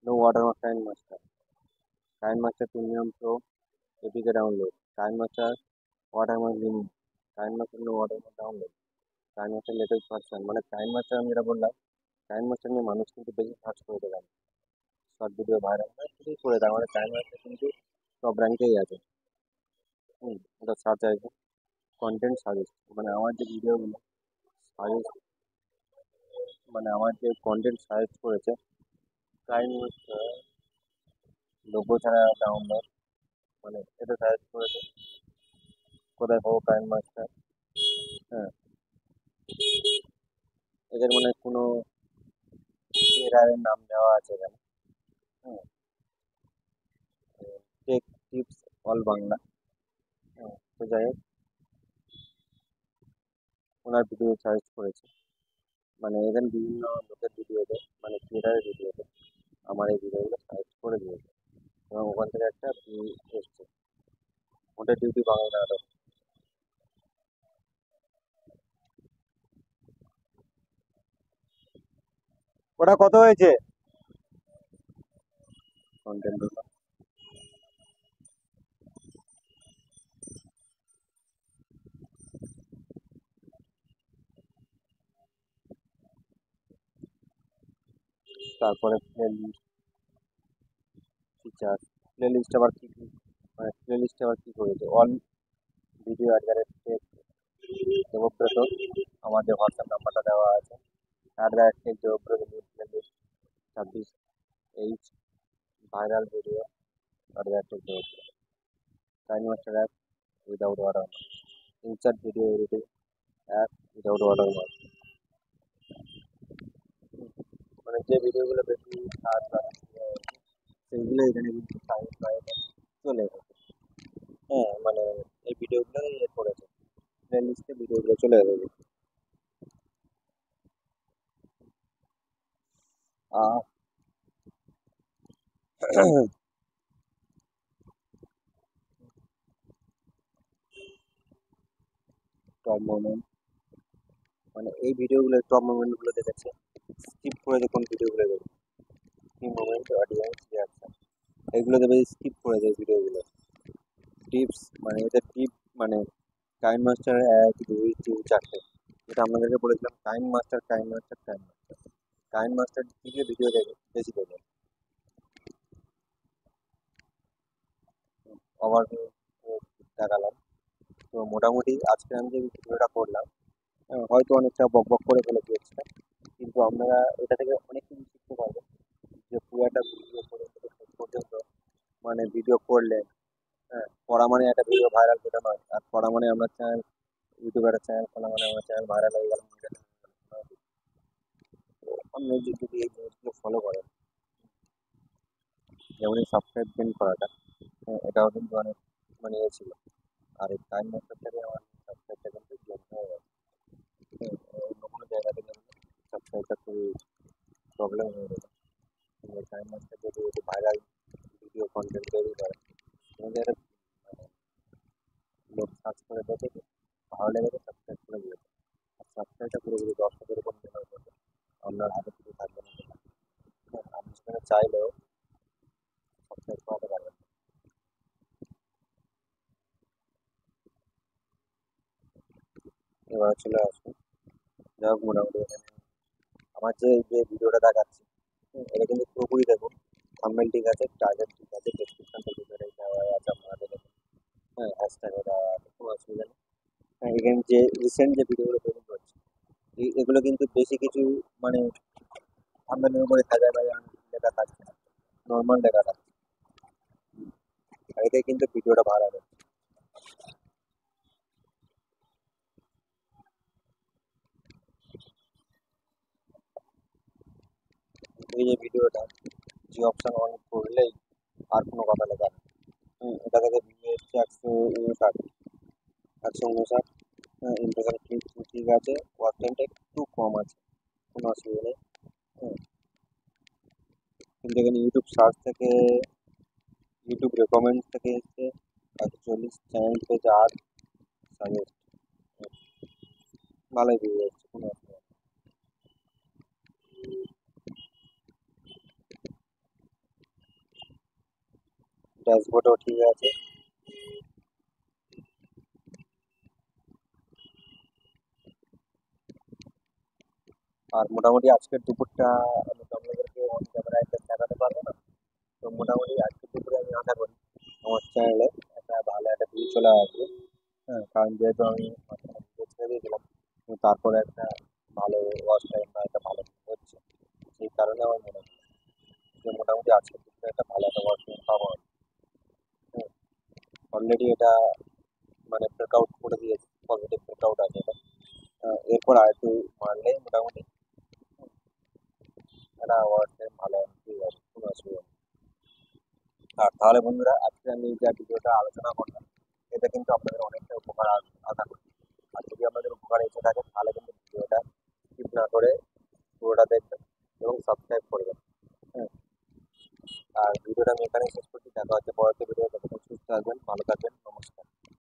no watermark KineMaster premium pro APK download, KineMaster watermark limit, KineMaster no watermark download, KineMaster latest version, মানে কাইন master আমি যেটা বললাম, কাইন মাস্টার নিয়ে মানুষ কিন্তু বেশি সার্চ করে দেয়, শর্ট ভিডিও ভাইরাল হয় কিছুই করে দেয়, মানে কাইন মাস্টার কিন্তু টপ র্যাঙ্কেই আছে। হুম, ওটা সার্চ আছে, কন্টেন্ট সাজেস্ট, মানে আমার যে ভিডিওগুলো সাজেস্ট, মানে আমার যে কন্টেন্ট সাজেস্ট করেছে কাইন মাস্টার লোগো ছাড়া ডাউনলোড, মানে এটা সাজেস্ট করেছে, কোথায় পাবো কাইন মাস্টার। হ্যাঁ, এদের মানে কোনো এরারের নাম দেওয়া আছে এখানে। হ্যাঁ, টেক টিপস অল বাংলা। হ্যাঁ, তো যাই হোক, ওনার ভিডিও সার্চ করেছে, মানে এখানে বিভিন্ন লোকের ভিডিওতে, মানে ক্রিয়েটারের ভিডিওতে আমার এই ভিডিওগুলো সার্চ করে দিয়েছে, এবং ওখান থেকে একটা ভিউ এসছে। ওটা ডিউটি বাংলা নাটক। ওটা কত হয়েছে কন্টেন্ট? তারপরে playlist, feature, playlist আবার কি কি, মানে প্লে লিস্ট আবার কি করেছে, অল ভিডিও অ্যাডগারের দেবব্রত, আমাদের হোয়াটসঅ্যাপ নাম্বারটা দেওয়া আছে, @, Debabrata news playlist 26H, viral video @, time master app without water, insert video editing app without water, মানে যে ভিডিওগুলো বেশি সার্চ বাড়াচ্ছে সেইগুলো এখানে কিন্তু সার্চ বাইরে চলে এসেছে। হ্যাঁ, মানে এই ভিডিওগুলো ইয়ে করেছে, প্লে লিস্টে ভিডিওগুলো চলে এসেছে। আর টপ মোমেন্ট, মানে এই ভিডিওগুলো টপ মোমেন্ট গুলো দেখেছে, স্কিপ করে কোন ভিডিওগুলো দেখে, কি মোমেন্ট, অডিয়েন্স রিয়াকশন, এইগুলো দেবে, স্কিপ করে দেয় ভিডিওগুলো। টিপস, মানে এদের টিপ, মানে টাইম মাস্টার 1 2 3 4, যেটা আপনাদেরকে বলেছিলাম, time master time master time master, time master দিকে ভিডিও দেখে বেশি দেখে। আবার দেখালাম। তো মোটামুটি আজকে আমি যে ভিডিওটা করলাম, হয়তো অনেকটা বক বক করে ফেলেছি এক্সট্রা, কিন্তু আপনারা এটা থেকে অনেক কিছু শিখতে পারবেন, যে পুরো একটা ভিডিও করে থেকে শেষ পর্যন্ত, মানে ভিডিও করলে, হ্যাঁ, পড়া মানে একটা ভিডিও ভাইরাল যেটা নয়, আর পড়া মানে আমরা চ্যানেল, ইউটিউবের চ্যানেল খোলা মানে আমার চ্যানেল ভাইরাল হয়ে গেল। অন্য যদি এই জিনিসগুলো ফলো করেন, যেমন এই সাবস্ক্রাইব করাটা, এটাও কিন্তু অনেক মানে ইয়ে ছিল। আর এই টাইম মাস্টার থেকে আমার সাবস্ক্রাইবটা কিন্তু জয়েন হয়ে গেছে। অন্য কোনো জায়গা থেকে সাবস্ক্রাইবটা খুবই প্রবলেম হয়ে গেছে। টাইম মাস্টার যদি একটু ভাইরাল ভিডিও কন্টেন্ট তৈরি করে, তোমাদের একটা মানে লোক সার্চ করে দেখে ভালো লেগেছে সাবস্ক্রাইব করে দিয়েছে। আর সাবস্ক্রাইবটা পুরোপুরি দর্শকের উপর নির্ভর করবে, আপনার হাতে কিছু থাকবে না। আপনি সেখানে চাইলেও সাবস্ক্রাইব করাতে পারবেন না। এবার চলে আসুন, যাই হোক, মোটামুটি এখানে আমার যে ভিডিওটা দেখাচ্ছি, এটা কিন্তু পুরোপুরি দেখুন, থাম্বনেল ঠিক আছে, টাইটেল ঠিক আছে, ডেসক্রিপশনটা ভিতরে দেওয়া আছে, আপনারা দেখে নিন। হ্যাঁ, হ্যাশট্যাগও দেওয়া আছে, কোনো অসুবিধা নেই। হ্যাঁ, এখানে যে রিসেন্ট যে ভিডিওগুলো তৈরি করছে, এগুলো কিন্তু বেশি কিছু, মানে থাম্বনেলের উপরে সাজায় বাজায় লেখা থাকছে না, নর্মাল লেখা থাকছে, আর এতে কিন্তু ভিডিওটা ভালো হবে। এই যে ভিডিওটা, যে অপশন অন করলেই আর কোনো কথা লেখা নেই। এটা থেকে ভিউ এসছে 159, 159 ইমপ্রেশন ক্লিক ঠিক আছে, ওয়াচ টাইমটা একটু কম আছে, কোনো অসুবিধা নেই। হুম, কিন্তু এখানে ইউটিউব সার্চ থেকে, ইউটিউব রেকমেন্ড থেকে এসছে 140, চ্যানেল পেজ আর সাজেস্ট, ভালোই ভিউ এসছে, কোনো অসুবিধা নেই। ড্যাশবোর্ডও ঠিক আছে। আর মোটামুটি আজকের দুপুরটা আমি তো আপনাদেরকে অন ক্যামেরায় দেখাতে পারবো না, তো মোটামুটি আজকের দুপুরে আমি আশা করি আমার চ্যানেলে একটা ভালো একটা ভিউ চলে আসবে। হ্যাঁ, কারণ যেহেতু আমি মাঝখানে ভিডিও ছেড়ে দিয়েছিলাম, তো তারপরে একটা ভালো ওয়াচ টাইম বা একটা ভালো view হচ্ছে, সেই কারণে আমার মনে হয় যে মোটামুটি আজকের দুপুরে একটা ভালো একটা ওয়াচ টাইম পাবো আমি। অলরেডি এটা মানে ব্রেকআউট করে দিয়েছে, পজিটিভ ব্রেকআউট আছে এটা। এরপর আর একটু মারলেই মোটামুটি একটা ওয়াচ টাইম ভালো হবে, ঠিক আছে, কোনো অসুবিধা নেই। আর তাহলে বন্ধুরা, আজকে আমি যে ভিডিওটা আলোচনা করলাম, এটা কিন্তু আপনাদের অনেকটা উপকার আশা করি। আর যদি আপনাদের উপকার এসে থাকে তাহলে কিন্তু ভিডিওটা স্কিপ না করে পুরোটা দেখবেন এবং সাবস্ক্রাইব করবেন। হ্যাঁ, আর ভিডিওটা আমি এখানেই শেষ করছি। দেখা হচ্ছে পরবর্তী ভিডিও। ততক্ষণ সুস্থ থাকবেন, ভালো থাকবেন, নমস্কার।